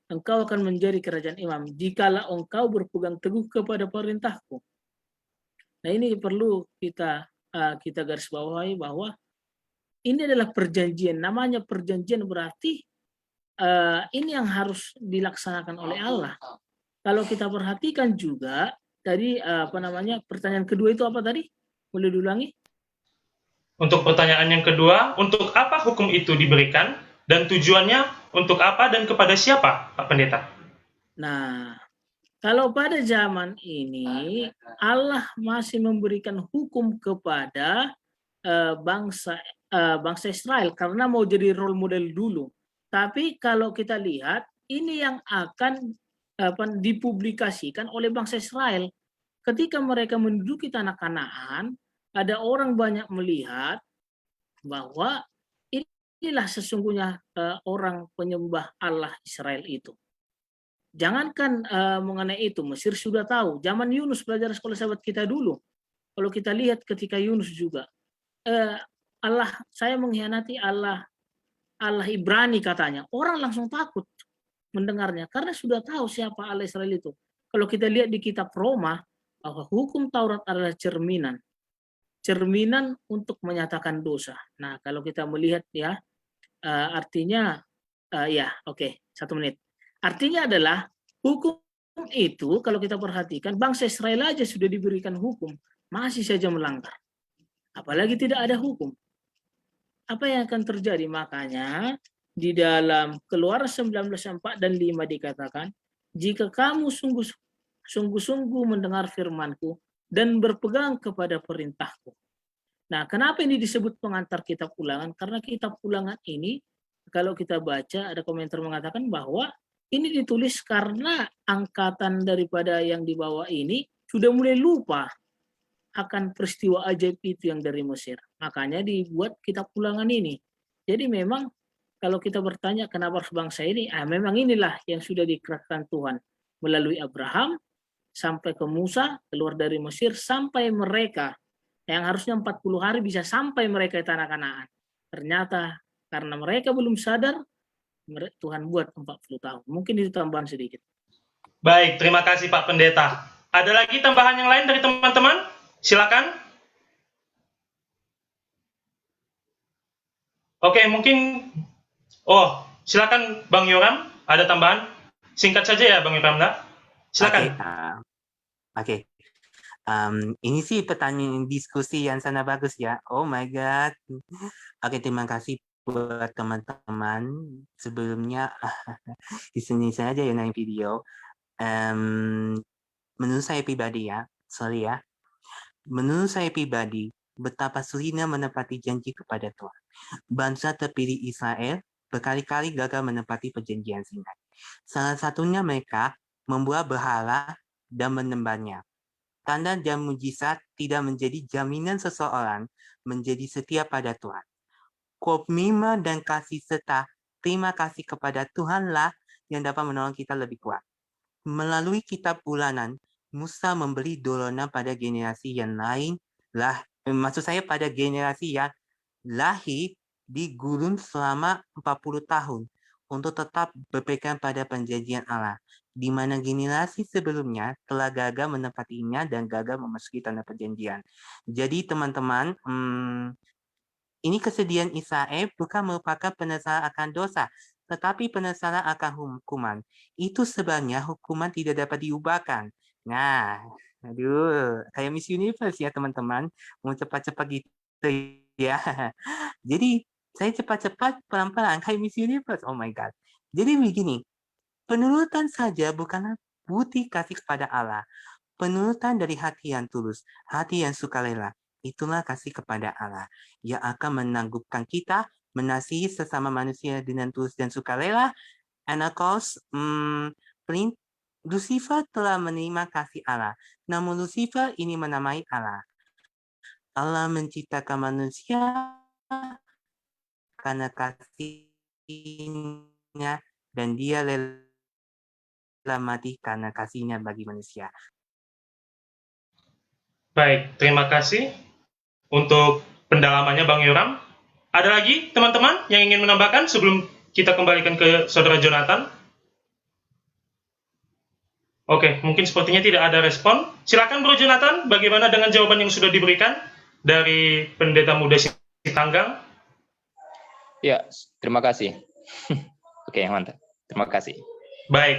Engkau akan menjadi kerajaan imam jikalau engkau berpegang teguh kepada perintahku. Nah, ini perlu kita garis bawahi bahwa ini adalah perjanjian. Namanya perjanjian berarti ini yang harus dilaksanakan oleh Allah. Kalau kita perhatikan juga tadi pertanyaan kedua itu apa tadi? Boleh diulangi? Untuk pertanyaan yang kedua, untuk apa hukum itu diberikan dan tujuannya untuk apa dan kepada siapa, Pak Pendeta? Nah, kalau pada zaman ini Allah masih memberikan hukum kepada bangsa Israel karena mau jadi role model dulu. Tapi kalau kita lihat ini yang akan dipublikasikan oleh bangsa Israel ketika mereka menduduki tanah Kanaan, ada orang banyak melihat bahwa inilah sesungguhnya orang penyembah Allah Israel itu. Jangankan mengenai itu, Mesir sudah tahu. Zaman Yunus, belajar sekolah sahabat kita dulu. Kalau kita lihat ketika Yunus juga, saya mengkhianati Allah Ibrani katanya. Orang langsung takut mendengarnya karena sudah tahu siapa Allah Israel itu. Kalau kita lihat di kitab Roma, bahwa hukum Taurat adalah cerminan untuk menyatakan dosa. Nah, kalau kita melihat ya, artinya oke, 1 menit. Artinya adalah hukum itu kalau kita perhatikan bangsa Israel aja sudah diberikan hukum, masih saja melanggar. Apalagi tidak ada hukum. Apa yang akan terjadi? Makanya di dalam Keluaran 19:4 dan 5 dikatakan, jika kamu sungguh-sungguh mendengar firman-Ku dan berpegang kepada perintahku. Nah, kenapa ini disebut pengantar kitab Ulangan? Karena kitab Ulangan ini kalau kita baca ada komentar mengatakan bahwa ini ditulis karena angkatan daripada yang dibawa ini sudah mulai lupa akan peristiwa ajaib itu yang dari Mesir. Makanya dibuat kitab Ulangan ini. Jadi memang kalau kita bertanya kenapa harus bangsa ini, memang inilah yang sudah dikerahkan Tuhan melalui Abraham sampai ke Musa, keluar dari Mesir, sampai mereka yang harusnya 40 hari bisa sampai mereka di tanah Kanaan. Ternyata karena mereka belum sadar, Tuhan buat 40 tahun. Mungkin itu tambahan sedikit. Baik, terima kasih Pak Pendeta. Ada lagi tambahan yang lain dari teman-teman? Silakan. Oke, mungkin silakan Bang Yoram, ada tambahan? Singkat saja ya Bang Yoram, silakan. Oke. Ini sih pertanyaan diskusi yang sangat bagus ya. Oh my God. Oke, terima kasih buat teman-teman. Sebelumnya di sini saja yang naik video. Menurut saya pribadi ya, menurut saya pribadi, betapa sulitnya menepati janji kepada Tuhan. Bangsa terpilih Israel berkali-kali gagal menepati perjanjian Sinai. Salah satunya mereka membuat berhala dan menyembahnya. Tanda dan mujizat tidak menjadi jaminan seseorang menjadi setia pada Tuhan. Komitmen dan kasih serta terima kasih kepada Tuhanlah yang dapat menolong kita lebih kuat. Melalui kitab Ulangan, Musa memberi dorongan pada generasi yang lain pada generasi yang lahir di gurun selama 40 tahun untuk tetap berpegang pada perjanjian Allah, di mana generasi sebelumnya telah gagal menepatinya dan gagal memasuki tanah perjanjian. Jadi teman-teman, ini kesedihan Israel bukan merupakan penyesalan akan dosa, tetapi penyesalan akan hukuman. Itu sebabnya hukuman tidak dapat diubahkan. Nah, kayak Miss Universe ya teman-teman, mau cepat-cepat gitu ya. Jadi saya cepat-cepat pelan-pelan kayak Miss Universe. Oh my God. Jadi begini, penurutan saja bukanlah bukti kasih kepada Allah. Penurutan dari hati yang tulus, hati yang sukarela, itulah kasih kepada Allah. Ia akan menanggupkan kita, mengasihi sesama manusia dengan tulus dan sukarela. And of course, Lucifer telah menerima kasih Allah. Namun Lucifer ini menamai Allah. Allah menciptakan manusia karena kasihnya dan dia rela mati karena kasihnya bagi manusia. Baik, terima kasih untuk pendalamannya Bang Yoram. Ada lagi teman-teman yang ingin menambahkan sebelum kita kembalikan ke Saudara Jonathan? Oke, mungkin sepertinya tidak ada respon. Silakan Bro Jonathan, bagaimana dengan jawaban yang sudah diberikan dari Pendeta Muda Sitanggang? Ya, terima kasih. Oke, mantap. Terima kasih. Baik,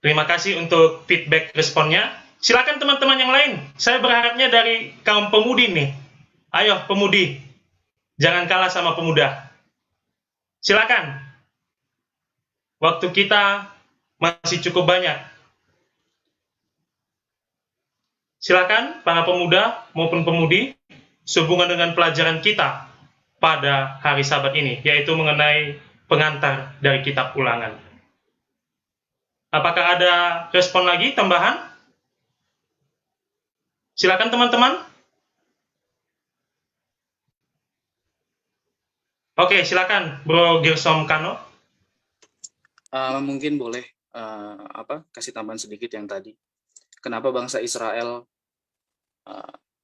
terima kasih untuk feedback responnya. Silakan teman-teman yang lain. Saya berharapnya dari kaum pemudi nih. Ayo pemudi, jangan kalah sama pemuda. Silakan. Waktu kita masih cukup banyak. Silakan para pemuda maupun pemudi sehubungan dengan pelajaran kita pada hari Sabat ini, yaitu mengenai pengantar dari kitab Ulangan. Apakah ada respon lagi, tambahan? Silakan teman-teman. Oke, silakan Bro Gersom Kano. Mungkin boleh kasih tambahan sedikit yang tadi. Kenapa bangsa Israel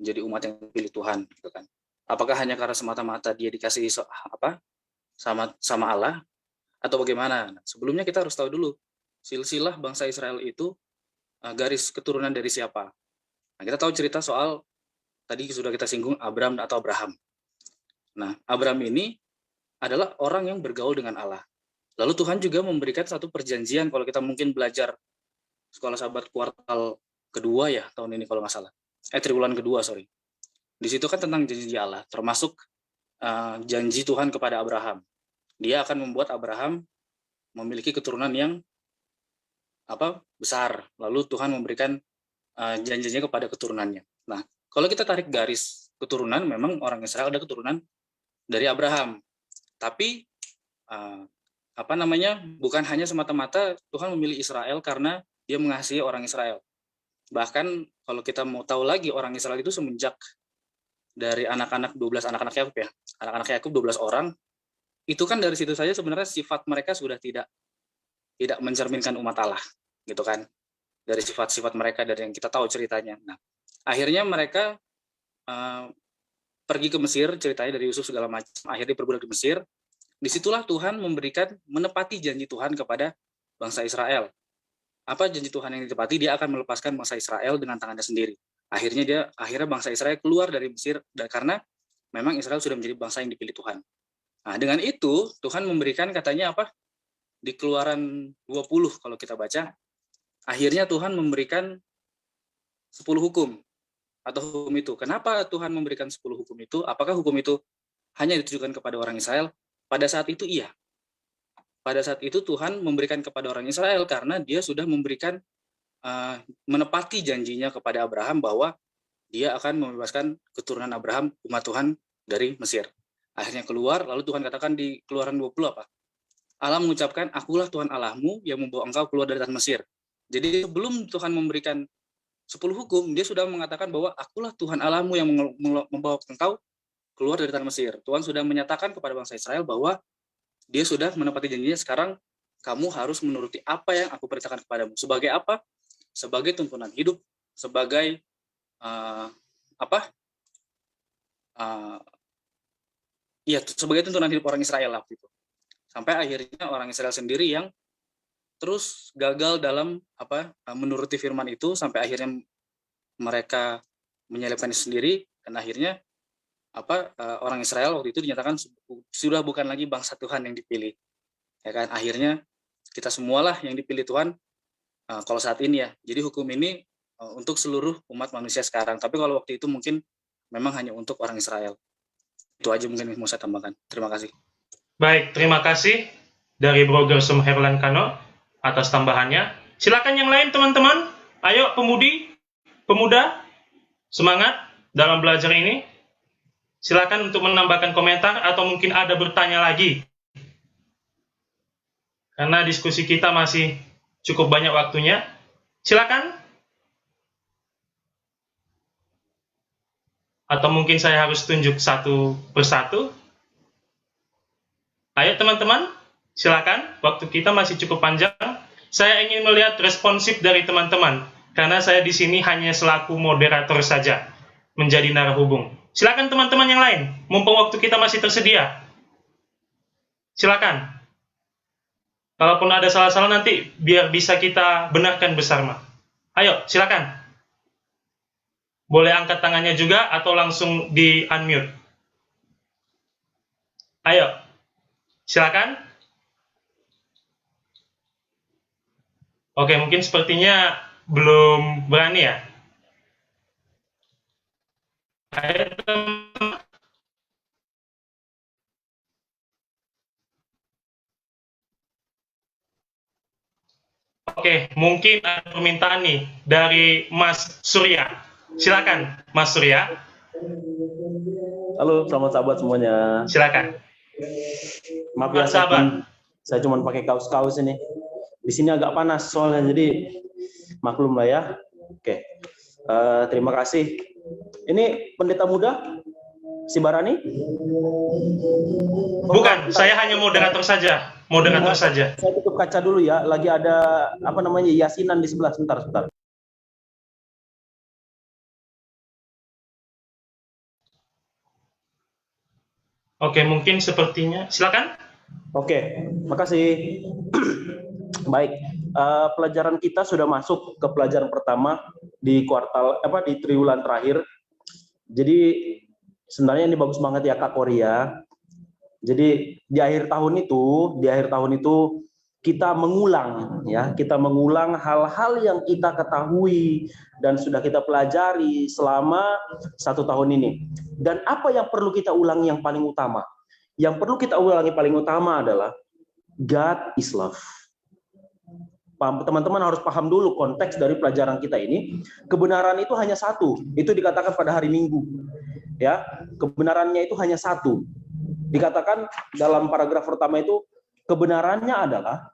jadi umat yang dipilih Tuhan, gitu kan? Apakah hanya karena semata-mata dia dikasih sama Allah, atau bagaimana? Sebelumnya kita harus tahu dulu silsilah bangsa Israel itu garis keturunan dari siapa. Nah, kita tahu cerita soal tadi sudah kita singgung Abram atau Abraham. Nah, Abram ini adalah orang yang bergaul dengan Allah. Lalu Tuhan juga memberikan satu perjanjian, kalau kita mungkin belajar sekolah Sabat kuartal kedua ya tahun ini kalau nggak salah. Triwulan kedua, sorry. Di situ kan tentang janji Allah, termasuk janji Tuhan kepada Abraham. Dia akan membuat Abraham memiliki keturunan yang besar. Lalu Tuhan memberikan janjinya kepada keturunannya. Nah, kalau kita tarik garis keturunan, memang orang Israel ada keturunan dari Abraham. Tapi bukan hanya semata-mata Tuhan memilih Israel karena dia mengasihi orang Israel. Bahkan kalau kita mau tahu lagi, orang Israel itu semenjak dari 12 anak-anak Yakub ya. Anak-anak Yakub 12 orang, itu kan dari situ saja sebenarnya sifat mereka sudah tidak mencerminkan umat Allah, gitu kan. Dari sifat-sifat mereka, dari yang kita tahu ceritanya. Nah, akhirnya mereka pergi ke Mesir, ceritanya dari Yusuf segala macam, akhirnya diperbudak di Mesir. Disitulah Tuhan menepati janji Tuhan kepada bangsa Israel. Apa janji Tuhan yang ditepati? Dia akan melepaskan bangsa Israel dengan tangannya sendiri. Akhirnya bangsa Israel keluar dari Mesir, karena memang Israel sudah menjadi bangsa yang dipilih Tuhan. Nah, dengan itu Tuhan memberikan katanya di Keluaran 20 kalau kita baca, akhirnya Tuhan memberikan 10 hukum atau hukum itu. Kenapa Tuhan memberikan 10 hukum itu? Apakah hukum itu hanya ditujukan kepada orang Israel? Pada saat itu iya. Pada saat itu Tuhan memberikan kepada orang Israel karena dia sudah memberikan menepati janjinya kepada Abraham bahwa dia akan membebaskan keturunan Abraham, umat Tuhan dari Mesir. Akhirnya keluar, lalu Tuhan katakan di Keluaran 20 apa? Allah mengucapkan, akulah Tuhan Allahmu yang membawa engkau keluar dari tanah Mesir. Jadi sebelum Tuhan memberikan 10 hukum, dia sudah mengatakan bahwa akulah Tuhan Allahmu yang membawa engkau keluar dari tanah Mesir. Tuhan sudah menyatakan kepada bangsa Israel bahwa dia sudah menepati janjinya, sekarang kamu harus menuruti apa yang aku perintahkan kepadamu. Sebagai apa? Sebagai tuntunan hidup, sebagai sebagai tuntunan hidup orang Israel waktu itu. Sampai akhirnya orang Israel sendiri yang terus gagal dalam menuruti firman itu, sampai akhirnya mereka menyelipkannya sendiri, dan akhirnya orang Israel waktu itu dinyatakan sudah bukan lagi bangsa Tuhan yang dipilih, ya kan. Akhirnya kita semualah yang dipilih Tuhan kalau saat ini ya. Jadi hukum ini untuk seluruh umat manusia sekarang, tapi kalau waktu itu mungkin memang hanya untuk orang Israel. Itu aja mungkin mau saya tambahkan. Terima kasih. Baik, terima kasih dari Bro Gersum Herlan Kano atas tambahannya. Silakan yang lain teman-teman. Ayo pemudi, pemuda, semangat dalam belajar ini. Silakan untuk menambahkan komentar atau mungkin ada bertanya lagi. Karena diskusi kita masih cukup banyak waktunya. Silakan. Atau mungkin saya harus tunjuk satu persatu. Ayo teman-teman, silakan. Waktu kita masih cukup panjang. Saya ingin melihat responsif dari teman-teman. Karena saya di sini hanya selaku moderator saja. Menjadi narahubung. Silakan teman-teman yang lain. Mumpung waktu kita masih tersedia. Silakan. Kalaupun ada salah-salah nanti, biar bisa kita benarkan bersama. Ayo, silakan. Boleh angkat tangannya juga atau langsung di-unmute. Ayo, silakan. Oke, mungkin sepertinya belum berani ya. Ayo, teman-teman. Oke, mungkin ada permintaan nih dari Mas Surya. Silakan, Mas Surya. Halo, selamat sahabat semuanya. Silakan. Maaf ya, saya cuma pakai kaos-kaos ini. Di sini agak panas soalnya, jadi maklum lah ya. Oke, terima kasih. Ini pendeta muda, si Barani? Bukan, saya hanya moderator saja. Moderator saja. Saya tutup kaca dulu ya. Lagi ada yasinan di sebelah. Sebentar. Oke, mungkin sepertinya. Silakan. Oke, makasih. Baik, pelajaran kita sudah masuk ke pelajaran pertama di di triwulan terakhir. Jadi sebenarnya ini bagus banget ya Kak Korea. Jadi di akhir tahun itu kita mengulang hal-hal yang kita ketahui dan sudah kita pelajari selama 1 tahun ini. Dan apa yang perlu kita ulangi yang paling utama? Yang perlu kita ulangi paling utama adalah God is love. Teman-teman harus paham dulu konteks dari pelajaran kita ini. Kebenaran itu hanya satu. Itu dikatakan pada hari Minggu. Ya, kebenarannya itu hanya satu. Dikatakan dalam paragraf pertama itu, kebenarannya adalah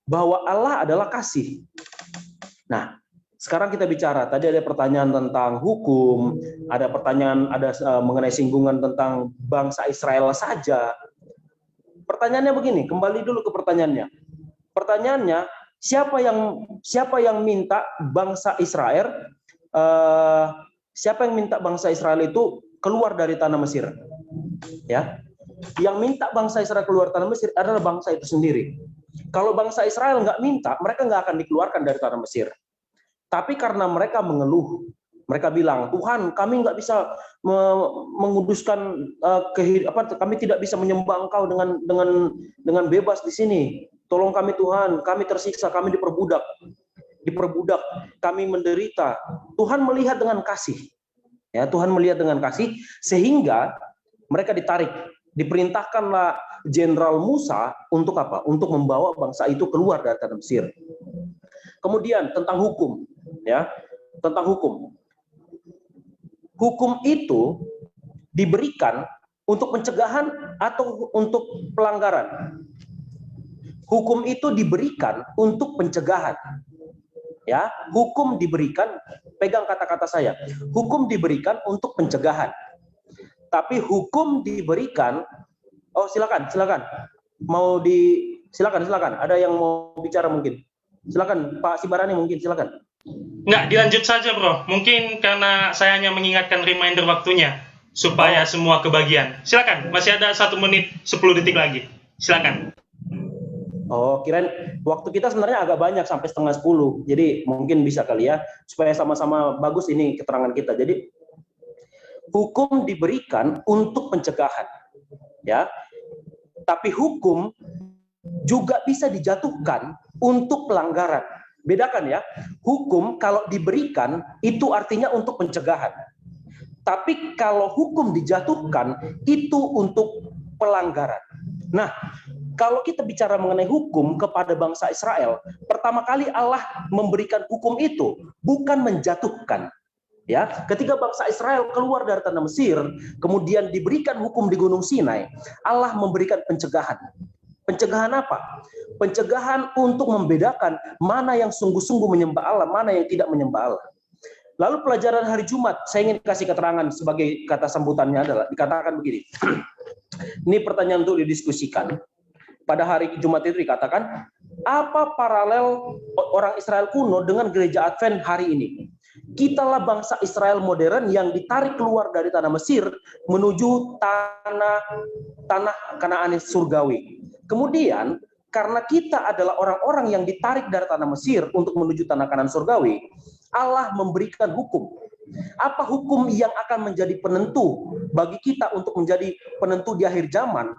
bahwa Allah adalah kasih. Nah, sekarang kita bicara. Tadi ada pertanyaan tentang hukum, ada mengenai singgungan tentang bangsa Israel saja. Pertanyaannya begini, kembali dulu ke pertanyaannya. Pertanyaannya, siapa yang minta bangsa Israel? Siapa yang minta bangsa Israel itu keluar dari tanah Mesir? Ya, yang minta bangsa Israel keluar tanah Mesir adalah bangsa itu sendiri. Kalau bangsa Israel nggak minta, mereka nggak akan dikeluarkan dari tanah Mesir. Tapi karena mereka mengeluh, mereka bilang, Tuhan, kami nggak bisa menguduskan kami tidak bisa menyembah Engkau dengan bebas di sini. Tolong kami Tuhan, kami tersiksa, kami diperbudak, kami menderita. Tuhan melihat dengan kasih, ya Tuhan melihat dengan kasih, sehingga mereka ditarik. Diperintahkanlah Jenderal Musa untuk apa? Untuk membawa bangsa itu keluar dari tanah Mesir. Kemudian tentang hukum, ya, tentang hukum. Hukum itu diberikan untuk pencegahan atau untuk pelanggaran. Hukum itu diberikan untuk pencegahan. Ya, hukum diberikan, pegang kata-kata saya. Hukum diberikan untuk pencegahan. Tapi hukum diberikan, silakan. Silakan. Ada yang mau bicara mungkin. Silakan Pak Sibarani mungkin, silakan. Nggak, dilanjut saja bro. Mungkin karena saya hanya mengingatkan reminder waktunya supaya semua kebagian. Silakan, masih ada 1 menit 10 detik lagi. Silakan. Kirain waktu kita sebenarnya agak banyak sampai 9:30. Jadi mungkin bisa kali ya supaya sama-sama bagus ini keterangan kita. Jadi hukum diberikan untuk pencegahan, ya. Tapi hukum juga bisa dijatuhkan untuk pelanggaran. Bedakan ya. Hukum kalau diberikan itu artinya untuk pencegahan. Tapi kalau hukum dijatuhkan, itu untuk pelanggaran. Nah, kalau kita bicara mengenai hukum kepada bangsa Israel, pertama kali Allah memberikan hukum itu bukan menjatuhkan. Ya, ketika bangsa Israel keluar dari tanah Mesir, kemudian diberikan hukum di Gunung Sinai, Allah memberikan pencegahan. Pencegahan apa? Pencegahan untuk membedakan mana yang sungguh-sungguh menyembah Allah, mana yang tidak menyembah Allah. Lalu pelajaran hari Jumat, saya ingin kasih keterangan sebagai kata sambutannya adalah dikatakan begini. Ini pertanyaan untuk didiskusikan. Pada hari Jumat itu dikatakan, apa paralel orang Israel kuno dengan gereja Advent hari ini? Kitalah bangsa Israel modern yang ditarik keluar dari tanah Mesir menuju tanah Kanaan surgawi. Kemudian, karena kita adalah orang-orang yang ditarik dari tanah Mesir untuk menuju tanah Kanaan surgawi, Allah memberikan hukum. Apa hukum yang akan menjadi penentu bagi kita untuk menjadi penentu di akhir zaman?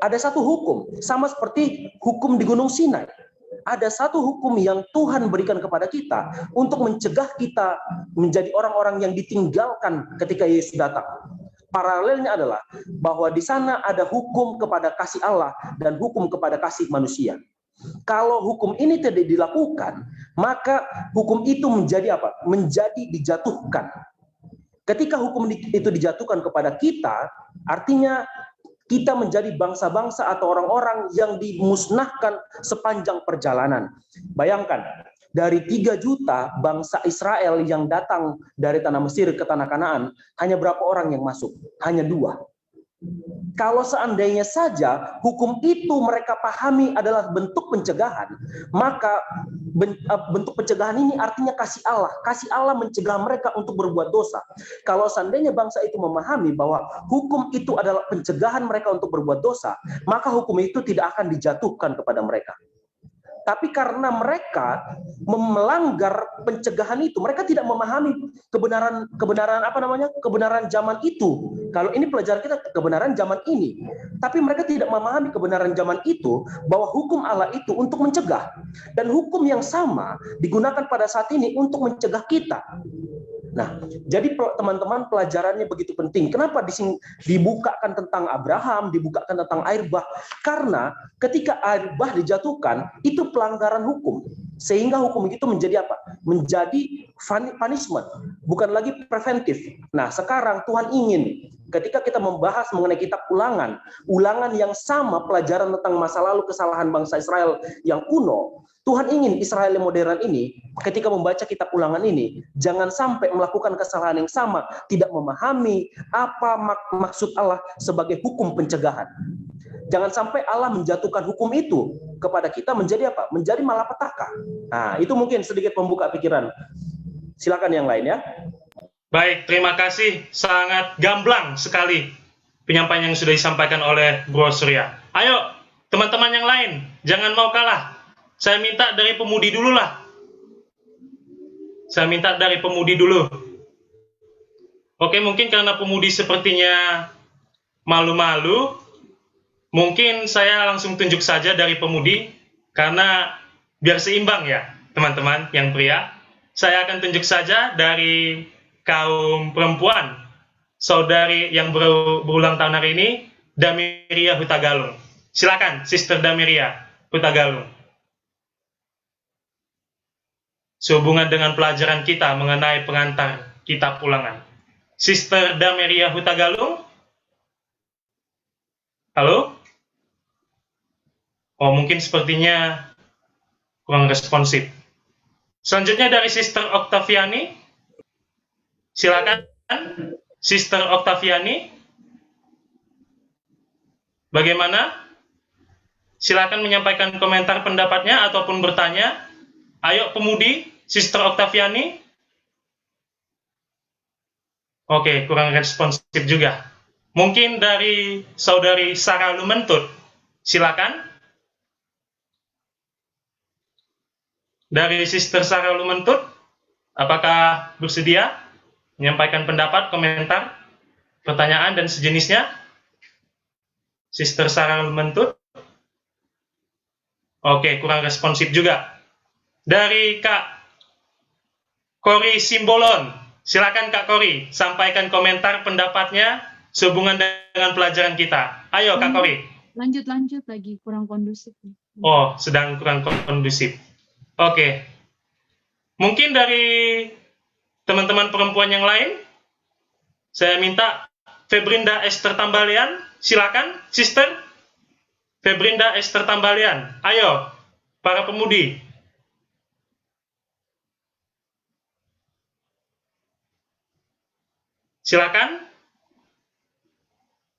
Ada satu hukum, sama seperti hukum di Gunung Sinai. Ada satu hukum yang Tuhan berikan kepada kita untuk mencegah kita menjadi orang-orang yang ditinggalkan ketika Yesus datang. Paralelnya adalah bahwa di sana ada hukum kepada kasih Allah dan hukum kepada kasih manusia. Kalau hukum ini tidak dilakukan, maka hukum itu menjadi apa? Menjadi dijatuhkan. Ketika hukum itu dijatuhkan kepada kita, artinya kita menjadi bangsa-bangsa atau orang-orang yang dimusnahkan sepanjang perjalanan. Bayangkan, dari 3 juta bangsa Israel yang datang dari tanah Mesir ke tanah Kanaan, hanya berapa orang yang masuk? Hanya 2. Kalau seandainya saja hukum itu mereka pahami adalah bentuk pencegahan, maka bentuk pencegahan ini artinya kasih Allah. Kasih Allah mencegah mereka untuk berbuat dosa. Kalau seandainya bangsa itu memahami bahwa hukum itu adalah pencegahan mereka untuk berbuat dosa, maka hukum itu tidak akan dijatuhkan kepada mereka. Tapi karena mereka melanggar pencegahan itu, mereka tidak memahami kebenaran zaman itu. Kalau ini pelajaran kita kebenaran zaman ini, tapi mereka tidak memahami kebenaran zaman itu, bahwa hukum Allah itu untuk mencegah, dan hukum yang sama digunakan pada saat ini untuk mencegah kita. Nah, jadi teman-teman pelajarannya begitu penting. Kenapa di sini dibukakan tentang Abraham, dibukakan tentang air bah? Karena ketika air bah dijatuhkan, itu pelanggaran hukum. Sehingga hukum itu menjadi apa? Menjadi punishment, bukan lagi preventif. Nah, sekarang Tuhan ingin ketika kita membahas mengenai kitab ulangan yang sama pelajaran tentang masa lalu kesalahan bangsa Israel yang kuno, Tuhan ingin Israel yang modern ini, ketika membaca kitab ulangan ini, jangan sampai melakukan kesalahan yang sama, tidak memahami apa maksud Allah sebagai hukum pencegahan. Jangan sampai Allah menjatuhkan hukum itu kepada kita menjadi apa? Menjadi malapetaka. Nah, itu mungkin sedikit membuka pikiran. Silakan yang lain ya. Baik, terima kasih. Sangat gamblang sekali penyampaian yang sudah disampaikan oleh Bro Surya. Ayo, teman-teman yang lain, jangan mau kalah. Saya minta dari pemudi dulu lah. Saya minta dari pemudi dulu. Oke, mungkin karena pemudi sepertinya malu-malu, mungkin saya langsung tunjuk saja dari pemudi, karena biar seimbang ya, teman-teman yang pria. Saya akan tunjuk saja dari kaum perempuan, saudari yang berulang tahun hari ini, Damiria Hutagalung. Silakan, Sister Damiria Hutagalung. Sehubungan dengan pelajaran kita mengenai pengantar kitab ulangan. Sister Damiria Hutagalung? Halo? Oh, mungkin sepertinya kurang responsif. Selanjutnya dari Sister Octaviani. Silakan, Sister Octaviani. Bagaimana? Silakan menyampaikan komentar pendapatnya ataupun bertanya. Ayo pemudi, Sister Octaviani. Oke, kurang responsif juga. Mungkin dari Saudari Sarah Lumentut. Silakan. Dari Sister Sarah Lumentut, apakah bersedia menyampaikan pendapat, komentar, pertanyaan, dan sejenisnya? Sister Sarah Lumentut. Oke, kurang responsif juga. Dari Kak Kori Simbolon, Silakan Kak Kori, sampaikan komentar pendapatnya sehubungan dengan pelajaran kita. Ayo Kak Kori. Lanjut lagi, kurang kondusif. Oh, sedang kurang kondusif. Oke. Mungkin dari teman-teman perempuan yang lain, saya minta Febrinda Esther Tambalian, silakan, Sister. Febrinda Esther Tambalian, ayo, para pemudi. Silakan.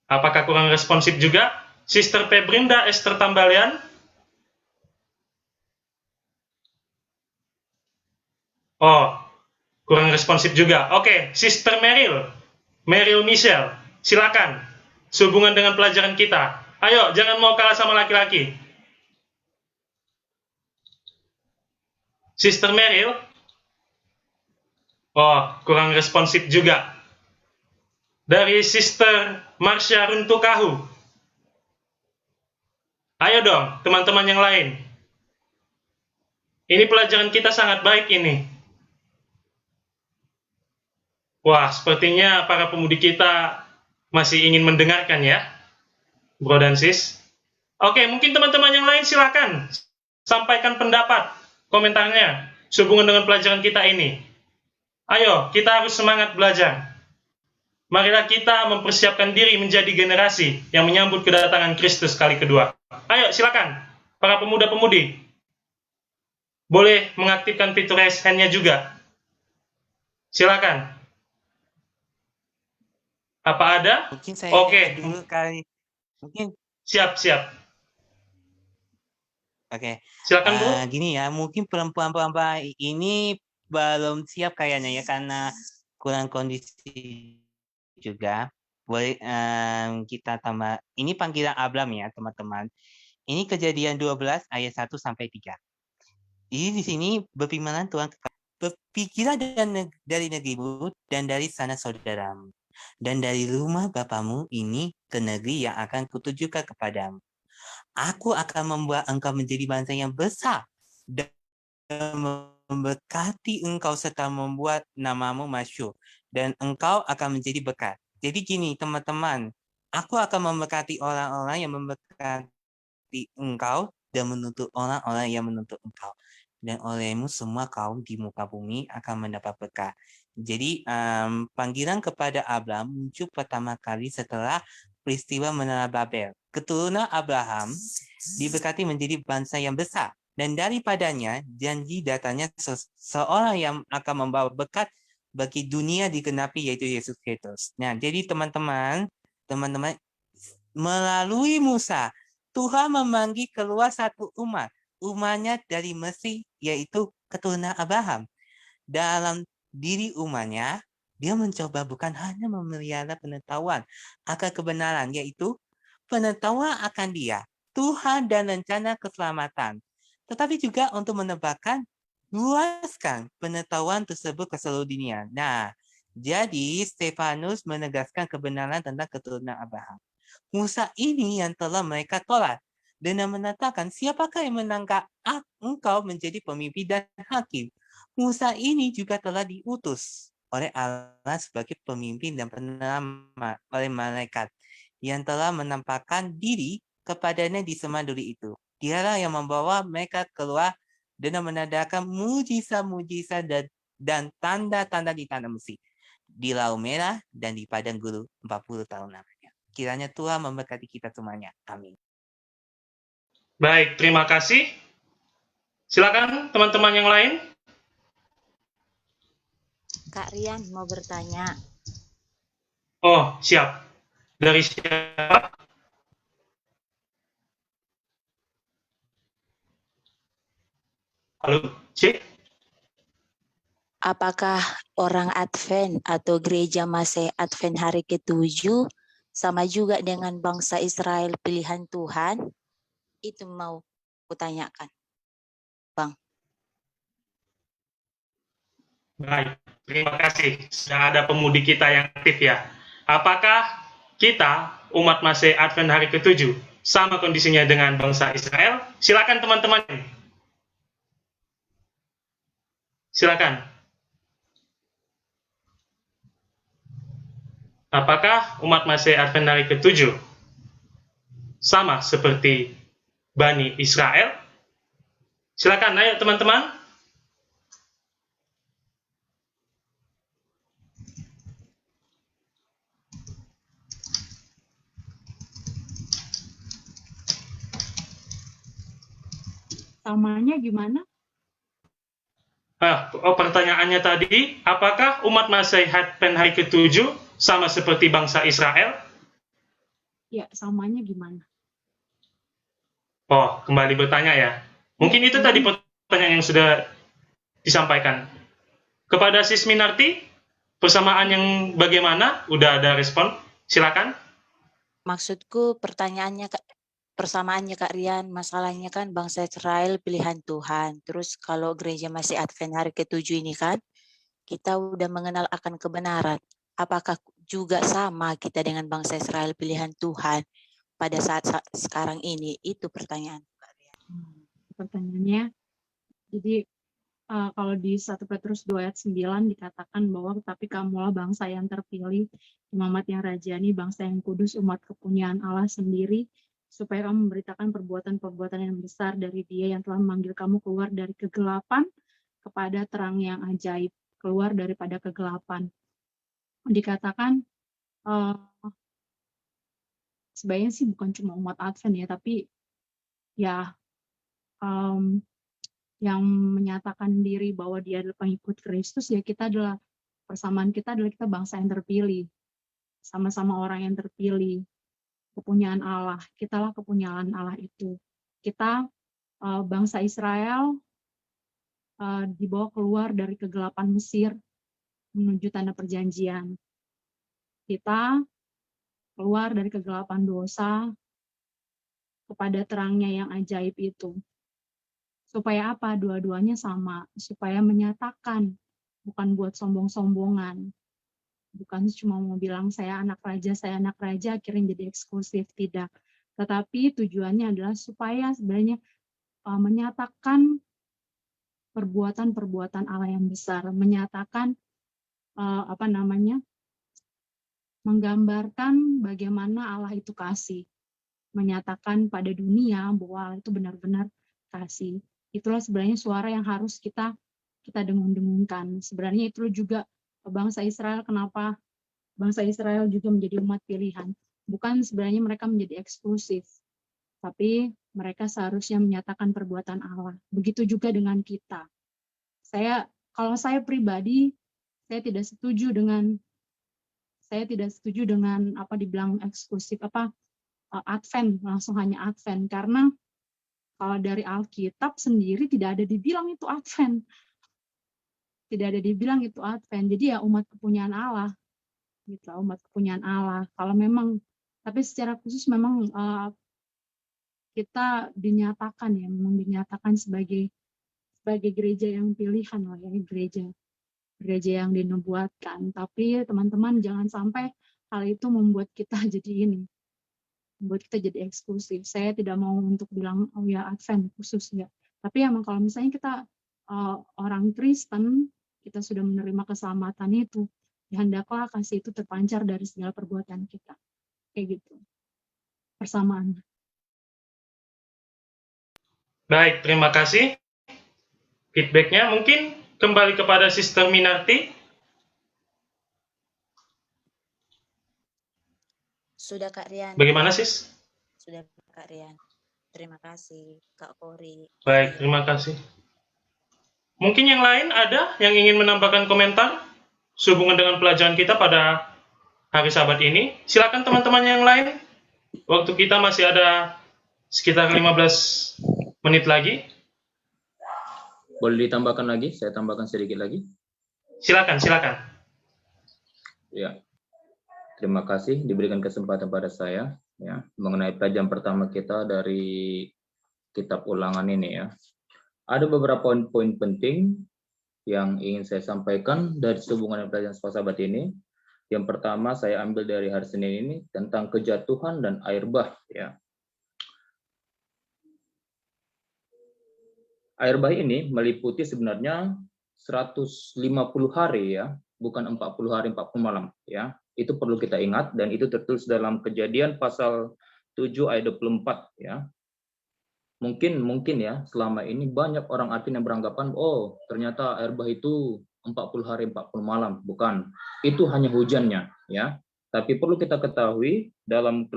Apakah kurang responsif juga? Sister Febrinda Esther Tambalian. Oh, kurang responsif juga. Oke, Sister Meryl Michelle, silakan. Sehubungan dengan pelajaran kita. Ayo, jangan mau kalah sama laki-laki. Sister Meryl. Oh, kurang responsif juga. Dari Sister Marsha Runtukahu. Ayo dong, teman-teman yang lain. Ini pelajaran kita sangat baik ini. Wah, sepertinya para pemudi kita masih ingin mendengarkan ya, bro dan sis. Oke, mungkin teman-teman yang lain silakan sampaikan pendapat, komentarnya sehubungan dengan pelajaran kita ini. Ayo, kita harus semangat belajar. Marilah kita mempersiapkan diri menjadi generasi yang menyambut kedatangan Kristus kali kedua. Ayo, silakan, para pemuda-pemudi. Boleh mengaktifkan fitur raise hand-nya juga. Silakan. Apa ada? Mungkin saya Oke. dulu kali. Mungkin Siap. oke. Silakan, Bu. Gini ya, mungkin perempuan-perempuan ini belum siap kayaknya ya karena kurang kondisi juga. Boleh kita tambah. Ini panggilan Abraham ya, teman-teman. Ini Kejadian 12 ayat 1 sampai 3. Ini di sini berfirman Tuhan, berpikirlah dari negerimu dan dari sana saudaramu, dan dari rumah bapamu ini ke negeri yang akan kutujukan kepadamu. Aku akan membuat engkau menjadi bangsa yang besar dan memberkati engkau serta membuat namamu masyhur, dan engkau akan menjadi berkat. Jadi gini teman-teman, aku akan memberkati orang-orang yang memberkati engkau dan menuntut orang-orang yang menuntut engkau. Dan olehmu semua kaum di muka bumi akan mendapat berkat. Jadi panggilan kepada Abraham muncul pertama kali setelah peristiwa menara Babel. Keturunan Abraham diberkati menjadi bangsa yang besar. Dan daripadanya janji datangnya seorang yang akan membawa berkat bagi dunia digenapi, yaitu Yesus Kristus. Nah, jadi teman-teman melalui Musa, Tuhan memanggil keluar satu umatnya dari Mesir, yaitu keturunan Abraham. Dalam diri umatnya, dia mencoba bukan hanya memelihara pengetahuan akan kebenaran, yaitu pengetahuan akan Dia, Tuhan dan rencana keselamatan, tetapi juga untuk menebarkan, luaskan pengetahuan tersebut ke seluruh dunia. Nah, jadi Stefanus menegaskan kebenaran tentang keturunan Abraham. Musa ini yang telah mereka tolak dan menyatakan, siapakah yang menangkap engkau menjadi pemimpin dan hakim? Musa ini juga telah diutus oleh Allah sebagai pemimpin dan penyelamat oleh malaikat yang telah menampakkan diri kepadanya di Semanduri itu. Dialah yang membawa mereka keluar dan menandakan mujizat-mujizat dan tanda-tanda di tanah Mesir, di Laut Merah dan di Padang Gurun 40 tahun lamanya. Kiranya Tuhan memberkati kita semuanya. Amin. Baik, terima kasih. Silakan teman-teman yang lain. Kak Rian mau bertanya. Oh, siap. Dari siapa? Halo, Cik. Apakah orang Advent atau gereja Masih Advent hari ke-7 sama juga dengan bangsa Israel pilihan Tuhan? Itu mau kutanyakan, Bang. Baik, terima kasih. Sudah ada pemudi kita yang aktif ya. Apakah kita, umat Masih Advent hari ke-7, sama kondisinya dengan bangsa Israel? Silakan teman-teman. Silakan. Apakah umat Masehi Advent hari ke-7 sama seperti Bani Israel? Silakan, ayo teman-teman. Samanya gimana? Pertanyaannya tadi, apakah umat Masehi Advent hari ke-7 sama seperti bangsa Israel? Ya, samanya gimana? Oh, kembali bertanya ya. Mungkin itu tadi pertanyaan yang sudah disampaikan. Kepada Sis Minarti, persamaan yang bagaimana? Udah ada respon? Silakan. Maksudku persamaannya Kak Rian, masalahnya kan bangsa Israel pilihan Tuhan. Terus kalau gereja masih Advent hari ke-7 ini kan, kita udah mengenal akan kebenaran. Apakah juga sama kita dengan bangsa Israel pilihan Tuhan pada saat sekarang ini? Itu pertanyaan Kak Rian. Pertanyaannya, jadi kalau di 1 Petrus 2 ayat 9 dikatakan bahwa tapi kamulah bangsa yang terpilih, imamat yang rajani, bangsa yang kudus, umat kepunyaan Allah sendiri, supaya kamu memberitakan perbuatan-perbuatan yang besar dari Dia yang telah memanggil kamu keluar dari kegelapan kepada terang yang ajaib, keluar daripada kegelapan. Dikatakan sebenarnya sih bukan cuma umat Advent ya, tapi ya yang menyatakan diri bahwa dia adalah pengikut Kristus, ya kita adalah, persamaan kita adalah kita bangsa yang terpilih, sama-sama orang yang terpilih, kepunyaan Allah, kitalah kepunyaan Allah itu. Kita bangsa Israel dibawa keluar dari kegelapan Mesir menuju tanah perjanjian. Kita keluar dari kegelapan dosa kepada terangnya yang ajaib itu. Supaya apa? Dua-duanya sama. Supaya menyatakan, bukan buat sombong-sombongan. Bukan cuma mau bilang saya anak raja, akhirnya jadi eksklusif. Tidak. Tetapi tujuannya adalah supaya sebenarnya menyatakan perbuatan-perbuatan Allah yang besar. Menyatakan, menggambarkan bagaimana Allah itu kasih. Menyatakan pada dunia bahwa Allah itu benar-benar kasih. Itulah sebenarnya suara yang harus kita dengung-dengungkan. Sebenarnya itu juga bangsa Israel, kenapa bangsa Israel juga menjadi umat pilihan. Bukan sebenarnya mereka menjadi eksklusif, tapi mereka seharusnya menyatakan perbuatan Allah. Begitu juga dengan kita. Kalau saya pribadi, saya tidak setuju dengan apa dibilang eksklusif, Advent, langsung hanya Advent, karena kalau dari Alkitab sendiri tidak ada dibilang itu Advent. Tidak ada dibilang itu Advent. Jadi ya umat kepunyaan Allah. Gitu, umat kepunyaan Allah. Kalau memang, tapi secara khusus memang kita dinyatakan sebagai gereja yang pilihan lah ya, gereja yang dinubuatkan. Tapi teman-teman jangan sampai hal itu membuat kita membuat kita jadi eksklusif. Saya tidak mau untuk bilang oh ya Advent khusus ya. Tapi emang kalau misalnya kita orang Kristen, kita sudah menerima keselamatan itu, ya hendaklah kasih itu terpancar dari segala perbuatan kita. Kayak gitu. Persamaan. Baik, terima kasih. Feedbacknya mungkin kembali kepada Sister Minarti. Sudah Kak Rian. Bagaimana Sis? Sudah Kak Rian. Terima kasih Kak Kori. Baik, terima kasih. Mungkin yang lain ada yang ingin menambahkan komentar sehubungan dengan pelajaran kita pada hari Sabat ini? Silakan teman-teman yang lain. Waktu kita masih ada sekitar 15 menit lagi. Boleh ditambahkan lagi? Saya tambahkan sedikit lagi. Silakan. Ya. Terima kasih diberikan kesempatan pada saya ya mengenai pelajaran pertama kita dari kitab Ulangan ini ya. Ada beberapa poin penting yang ingin saya sampaikan dari sehubungan dengan pelajaran Sabat ini. Yang pertama saya ambil dari hari Senin ini tentang kejatuhan dan air bah ya. Air bah ini meliputi sebenarnya 150 hari ya, bukan 40 hari 40 malam ya. Itu perlu kita ingat, dan itu tertulis dalam Kejadian pasal 7 ayat 24 ya. Mungkin ya selama ini banyak orang Advent yang beranggapan, oh ternyata air bah itu 40 hari 40 malam. Bukan, itu hanya hujannya ya. Tapi perlu kita ketahui dalam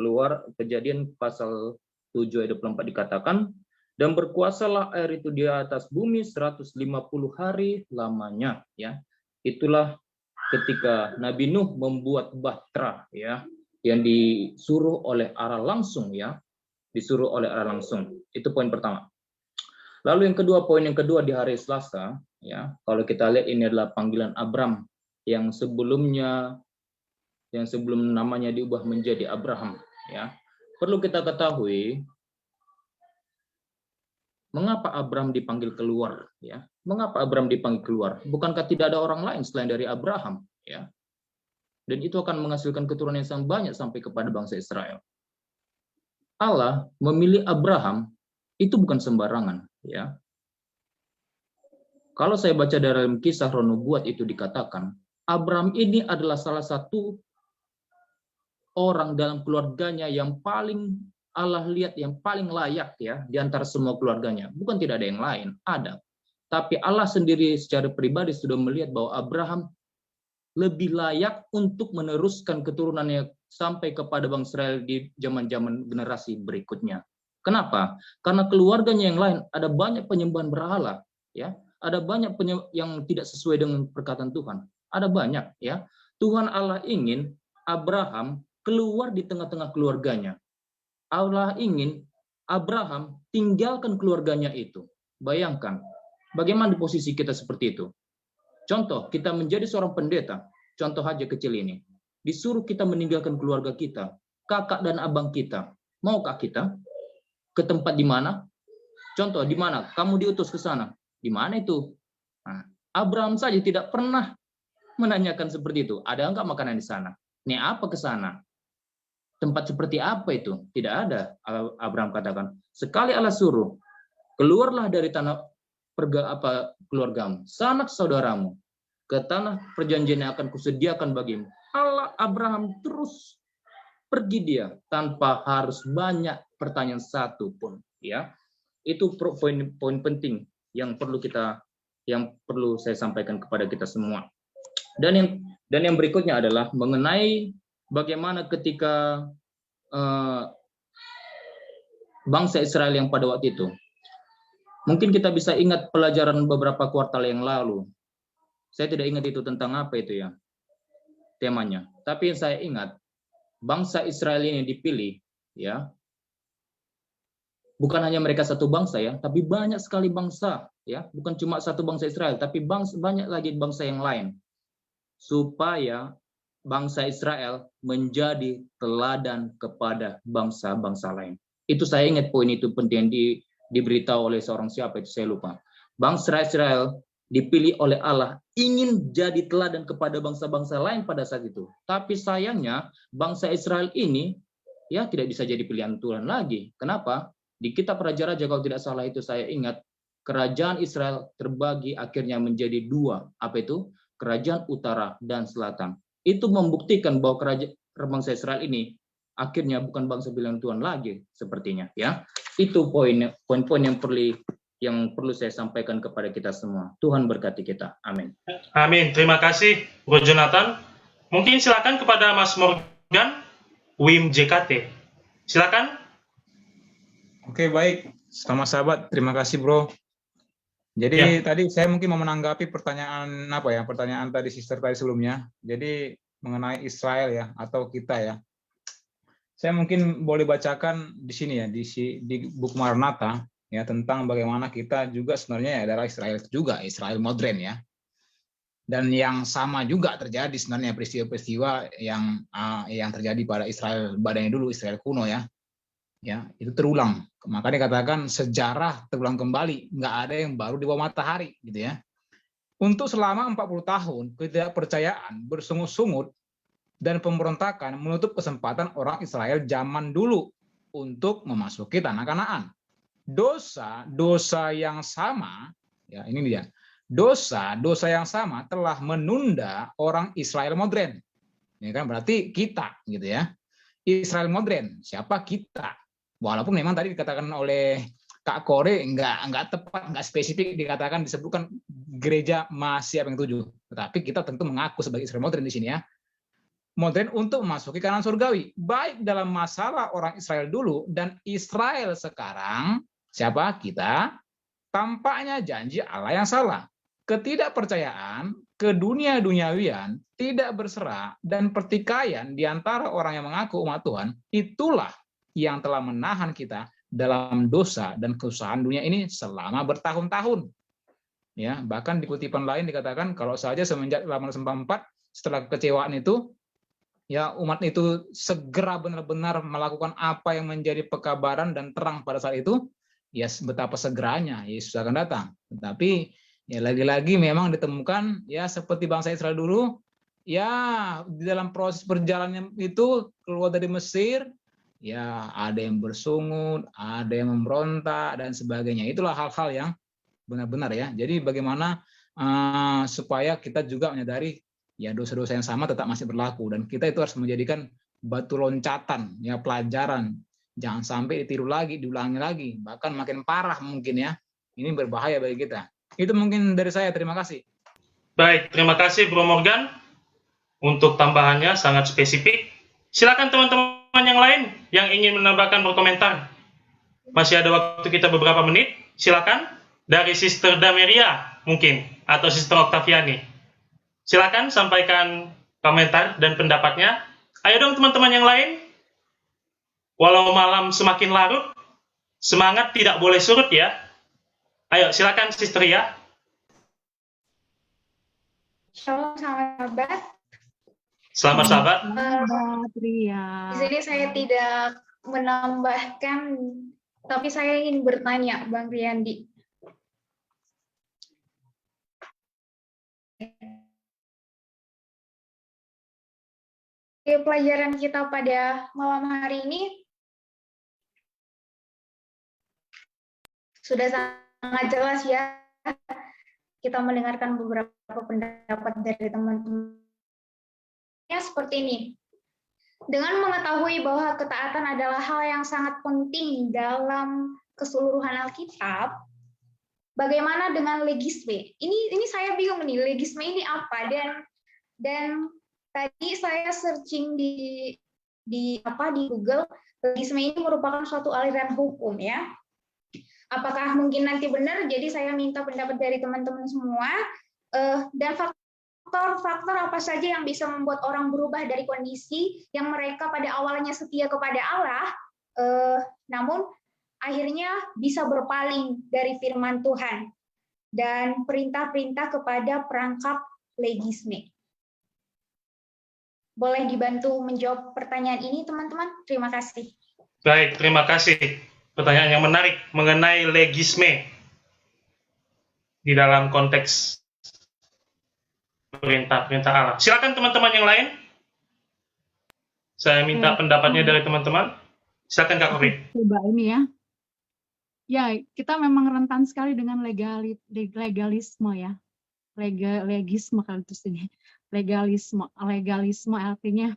Kejadian pasal 7 ayat 24 dikatakan, dan berkuasalah air itu di atas bumi 150 hari lamanya ya. Itulah ketika Nabi Nuh membuat bahtera ya, yang disuruh oleh Allah langsung ya. Disuruh oleh Allah langsung. Itu poin pertama. Lalu poin yang kedua di hari Selasa ya, kalau kita lihat ini adalah panggilan Abram yang sebelum namanya diubah menjadi Abraham ya. Perlu kita ketahui mengapa Abram dipanggil keluar ya. Mengapa Abram dipanggil keluar? Bukankah tidak ada orang lain selain dari Abraham ya? Dan itu akan menghasilkan keturunan yang sangat banyak sampai kepada bangsa Israel. Allah memilih Abraham itu bukan sembarangan ya. Kalau saya baca dalam Kisah Roh Nubuat itu dikatakan Abraham ini adalah salah satu orang dalam keluarganya yang paling Allah lihat yang paling layak ya di antara semua keluarganya. Bukan tidak ada yang lain, ada. Tapi Allah sendiri secara pribadi sudah melihat bahwa Abraham lebih layak untuk meneruskan keturunannya sampai kepada bangsa Israel di zaman-zaman generasi berikutnya. Kenapa? Karena keluarganya yang lain ada banyak penyembahan berhala, ya. Ada banyak yang tidak sesuai dengan perkataan Tuhan. Ada banyak, ya. Tuhan Allah ingin Abraham keluar di tengah-tengah keluarganya. Allah ingin Abraham tinggalkan keluarganya itu. Bayangkan, bagaimana di posisi kita seperti itu? Contoh, kita menjadi seorang pendeta, contoh aja kecil ini. Disuruh kita meninggalkan keluarga kita, kakak dan abang kita. Maukah kita? Ke tempat di mana? Contoh, di mana? Kamu diutus ke sana. Di mana itu? Nah, Abraham saja tidak pernah menanyakan seperti itu. Ada enggak makanan di sana? Ini apa ke sana? Tempat seperti apa itu? Tidak ada. Abraham katakan, sekali Allah suruh, keluarlah dari tanah keluargamu, sanak saudaramu, ke tanah perjanjian yang akan kusediakan bagimu. Allah Abraham terus pergi dia tanpa harus banyak pertanyaan satu pun, ya. Itu poin penting yang perlu saya sampaikan kepada kita semua. Dan yang berikutnya adalah mengenai bagaimana ketika bangsa Israel yang pada waktu itu. Mungkin kita bisa ingat pelajaran beberapa kuartal yang lalu. Saya tidak ingat itu tentang apa itu ya temanya. Tapi yang saya ingat, bangsa Israel ini dipilih ya. Bukan hanya mereka satu bangsa ya, tapi banyak sekali bangsa ya. Bukan cuma satu bangsa Israel, tapi banyak lagi bangsa yang lain. Supaya bangsa Israel menjadi teladan kepada bangsa-bangsa lain. Itu saya ingat poin itu penting diberitahu oleh seorang siapa itu saya lupa. Bangsa Israel dipilih oleh Allah ingin jadi teladan kepada bangsa-bangsa lain pada saat itu. Tapi sayangnya bangsa Israel ini ya tidak bisa jadi pilihan Tuhan lagi. Kenapa? Di kitab Raja-Raja kalau tidak salah itu saya ingat kerajaan Israel terbagi akhirnya menjadi dua. Apa itu? Kerajaan utara dan selatan. Itu membuktikan bahwa bangsa Israel ini akhirnya bukan bangsa pilihan Tuhan lagi sepertinya ya. Itu poin-poin yang perlu saya sampaikan kepada kita semua. Tuhan berkati kita. Amin. Amin. Terima kasih, Bro Jonathan. Mungkin silakan kepada Mas Morgan, WIM JKT. Silakan. Oke, baik. Sama sahabat, terima kasih, Bro. Jadi tadi saya mungkin mau menanggapi pertanyaan pertanyaan tadi sister tadi sebelumnya. Jadi mengenai Israel ya atau kita ya. Saya mungkin boleh bacakan di sini ya di buku Maranatha ya tentang bagaimana kita juga sebenarnya ya adalah Israel juga, Israel modern ya. Dan yang sama juga terjadi sebenarnya peristiwa-peristiwa yang terjadi pada Israel badanya dulu, Israel kuno ya. Ya, itu terulang. Makanya dikatakan sejarah terulang kembali, nggak ada yang baru di bawah matahari gitu ya. Untuk selama 40 tahun ketidakpercayaan bersungut-sungut dan pemberontakan menutup kesempatan orang Israel zaman dulu untuk memasuki tanah Kanaan. Dosa yang sama, ya ini dia. Dosa yang sama telah menunda orang Israel modern Ya kan, berarti kita gitu ya. Israel modern, siapa kita? Walaupun memang tadi dikatakan oleh Kak Kore nggak tepat, nggak spesifik dikatakan disebutkan gereja Masih yang 7. Tetapi kita tentu mengaku sebagai Israel modern di sini ya. Modern untuk memasuki kanan surgawi, baik dalam masalah orang Israel dulu dan Israel sekarang. Siapa? Kita. Tampaknya janji Allah yang salah. Ketidakpercayaan, kedunia-duniawian, tidak berserah, dan pertikaian di antara orang yang mengaku umat Tuhan, itulah yang telah menahan kita dalam dosa dan kesusahan dunia ini selama bertahun-tahun. Ya, bahkan di kutipan lain dikatakan kalau saja semenjak 1894 setelah kekecewaan itu, ya umat itu segera benar-benar melakukan apa yang menjadi pekabaran dan terang pada saat itu, ya betapa segeranya Yesus akan datang. Tetapi ya lagi-lagi memang ditemukan ya seperti bangsa Israel dulu, ya di dalam proses perjalanannya itu keluar dari Mesir, ya ada yang bersungut, ada yang memberontak dan sebagainya. Itulah hal-hal yang benar-benar ya. Jadi bagaimana supaya kita juga menyadari ya dosa-dosa yang sama tetap masih berlaku, dan kita itu harus menjadikan batu loncatan ya, pelajaran. Jangan sampai ditiru lagi, diulangi lagi, bahkan makin parah mungkin ya. Ini berbahaya bagi kita. Itu mungkin dari saya. Terima kasih. Baik, terima kasih Bro Morgan untuk tambahannya sangat spesifik. Silakan teman-teman yang lain yang ingin menambahkan berkomentar. Masih ada waktu kita beberapa menit. Silakan dari Sister Dameria mungkin atau Sister Octaviani. Silakan sampaikan komentar dan pendapatnya. Ayo dong teman-teman yang lain. Walau malam semakin larut, semangat tidak boleh surut ya. Ayo silakan Sister Ria. Shalom sahabat. Selamat sahabat. Di sini saya tidak menambahkan, tapi saya ingin bertanya, Bang Riyandi. Pelajaran kita pada malam hari ini sudah sangat jelas ya. Kita mendengarkan beberapa pendapat dari teman-teman. Seperti ini. Dengan mengetahui bahwa ketaatan adalah hal yang sangat penting dalam keseluruhan Alkitab, bagaimana dengan legisme? Ini saya bingung nih, legisme ini apa? Dan tadi saya searching di Google, legisme ini merupakan suatu aliran hukum ya. Apakah mungkin nanti benar? Jadi saya minta pendapat dari teman-teman semua, dan faktor apa saja yang bisa membuat orang berubah dari kondisi yang mereka pada awalnya setia kepada Allah, namun akhirnya bisa berpaling dari firman Tuhan dan perintah-perintah kepada perangkap legisme. Boleh dibantu menjawab pertanyaan ini, teman-teman? Terima kasih. Baik, terima kasih. Pertanyaan yang menarik mengenai legisme di dalam konteks perintah-perintah Allah. Silakan teman-teman yang lain. Saya minta pendapatnya dari teman-teman. Silakan Kak Kofi. Coba ini ya. Ya, kita memang rentan sekali dengan legalisme ya. Legisme kalau itu sini. Legalisme artinya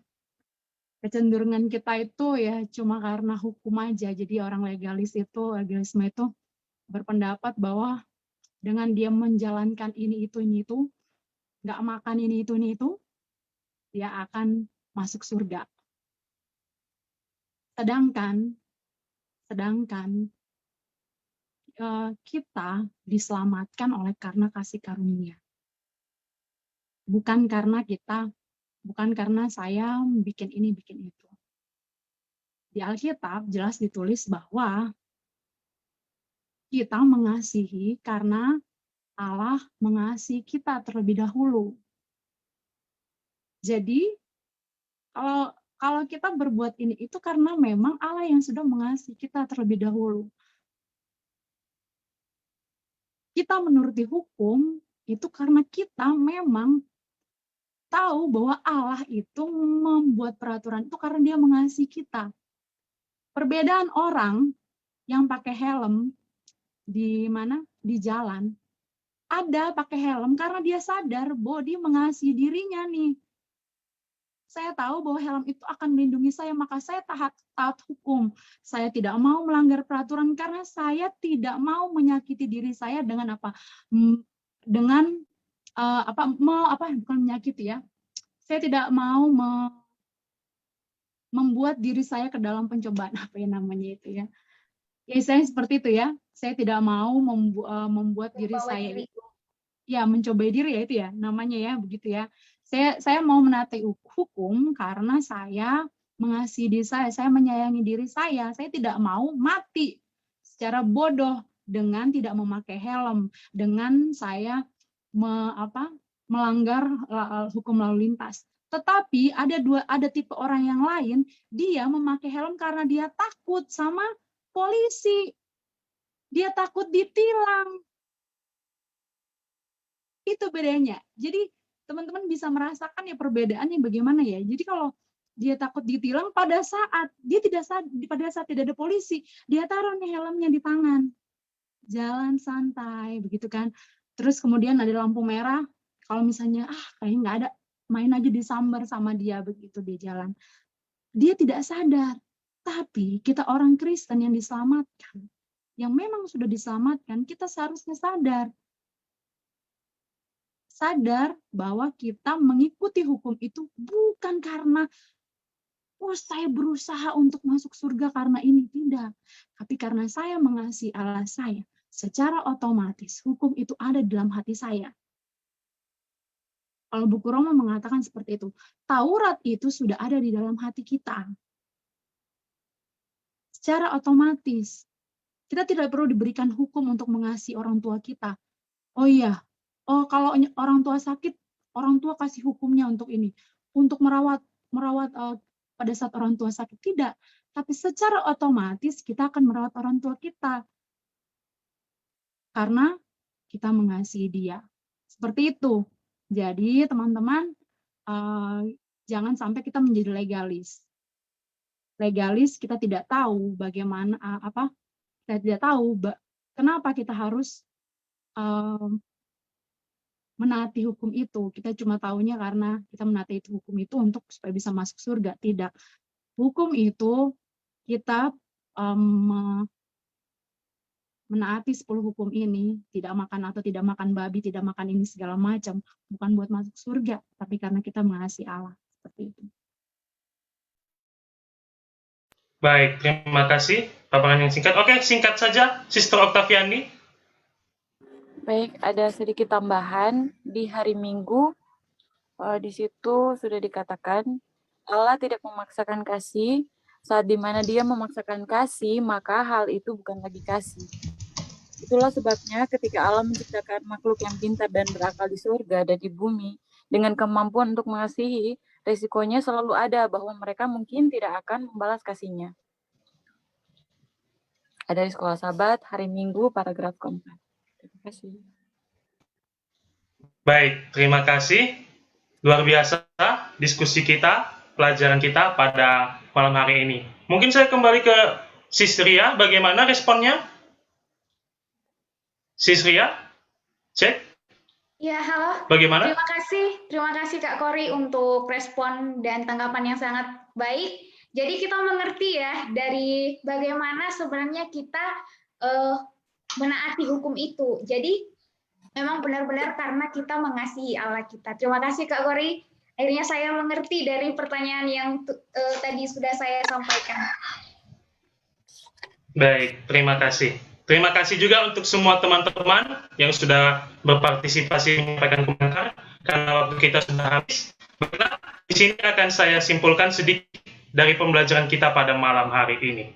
kecenderungan kita itu ya cuma karena hukum aja. Jadi orang legalisme itu berpendapat bahwa dengan dia menjalankan ini itu, nggak makan ini itu, dia akan masuk surga. Sedangkan kita diselamatkan karena kasih karunia. Bukan karena saya bikin ini, bikin itu. Di Alkitab jelas ditulis bahwa kita mengasihi karena Allah mengasihi kita terlebih dahulu. Jadi kalau kita berbuat ini itu karena memang Allah yang sudah mengasihi kita terlebih dahulu. Kita menuruti hukum itu karena kita memang tahu bahwa Allah itu membuat peraturan itu karena dia mengasihi kita. Perbedaan orang yang pakai helm di jalan, ada pakai helm karena dia sadar bahwa dia mengasihi dirinya nih. Saya tahu bahwa helm itu akan melindungi saya, maka saya taat hukum. Saya tidak mau melanggar peraturan karena saya tidak mau menyakiti diri saya dengan apa? Dengan bukan menyakiti ya. Saya tidak mau membuat diri saya ke dalam pencobaan, apa yang namanya itu ya. Ya, saya seperti itu ya. Saya tidak mau membuat diri saya itu ya mencobai diri ya itu ya namanya ya begitu ya. Saya mau menaati hukum karena saya mengasihi diri saya menyayangi diri saya tidak mau mati secara bodoh dengan tidak memakai helm, dengan saya melanggar hukum lalu lintas. Tetapi ada tipe orang yang lain, dia memakai helm karena dia takut sama polisi. Dia takut ditilang. Itu bedanya. Jadi teman-teman bisa merasakan ya perbedaannya bagaimana ya. Jadi kalau dia takut ditilang pada saat tidak ada polisi, dia taruh nih helmnya di tangan. Jalan santai begitu kan. Terus kemudian ada lampu merah, kalau misalnya kayaknya nggak ada, main aja disambar sama dia begitu dia jalan. Dia tidak sadar. Tapi kita orang Kristen yang diselamatkan, yang memang sudah diselamatkan, kita seharusnya sadar bahwa kita mengikuti hukum itu bukan karena saya berusaha untuk masuk surga karena ini, tidak. Tapi karena saya mengasihi Allah saya, secara otomatis hukum itu ada di dalam hati saya. Kalau buku Roma mengatakan seperti itu, Taurat itu sudah ada di dalam hati kita. Secara otomatis, kita tidak perlu diberikan hukum untuk mengasihi orang tua kita. Oh iya, kalau orang tua sakit, orang tua kasih hukumnya untuk ini, untuk merawat pada saat orang tua sakit, tidak. Tapi secara otomatis kita akan merawat orang tua kita karena kita mengasihi dia. Seperti itu. Jadi teman-teman, jangan sampai kita menjadi legalis. Legalis kita tidak tahu bagaimana kita tidak tahu kenapa kita harus menaati hukum itu. Kita cuma tahunya karena kita menaati hukum itu untuk supaya bisa masuk surga. Tidak. Hukum itu kita menaati 10 hukum ini, tidak makan atau tidak makan babi, tidak makan ini segala macam, bukan buat masuk surga, tapi karena kita mengasihi Allah. Seperti itu. Baik, terima kasih paparan yang singkat. Oke, singkat saja, Sister Octaviani. Baik, ada sedikit tambahan di hari Minggu. Di situ sudah dikatakan Allah tidak memaksakan kasih. Saat dimana Dia memaksakan kasih, maka hal itu bukan lagi kasih. Itulah sebabnya ketika Allah menciptakan makhluk yang pintar dan berakal di surga dan di bumi dengan kemampuan untuk mengasihi, resikonya selalu ada bahwa mereka mungkin tidak akan membalas kasihnya. Ada di Sekolah Sabat, hari Minggu, paragraf keempat. Terima kasih. Baik, terima kasih. Luar biasa diskusi kita, pelajaran kita pada malam hari ini. Mungkin saya kembali ke Sis Ria, bagaimana responnya? Sis Ria, cek. Ya, halo. Bagaimana? Terima kasih Kak Kori untuk respon dan tanggapan yang sangat baik. Jadi kita mengerti ya dari bagaimana sebenarnya kita menaati hukum itu. Jadi memang benar-benar karena kita mengasihi Allah kita. Terima kasih Kak Kori. Akhirnya saya mengerti dari pertanyaan yang tadi sudah saya sampaikan. Baik, terima kasih. Terima kasih juga untuk semua teman-teman yang sudah berpartisipasi menyampaikan komentar, karena waktu kita sudah habis. Baiklah, di sini akan saya simpulkan sedikit dari pembelajaran kita pada malam hari ini.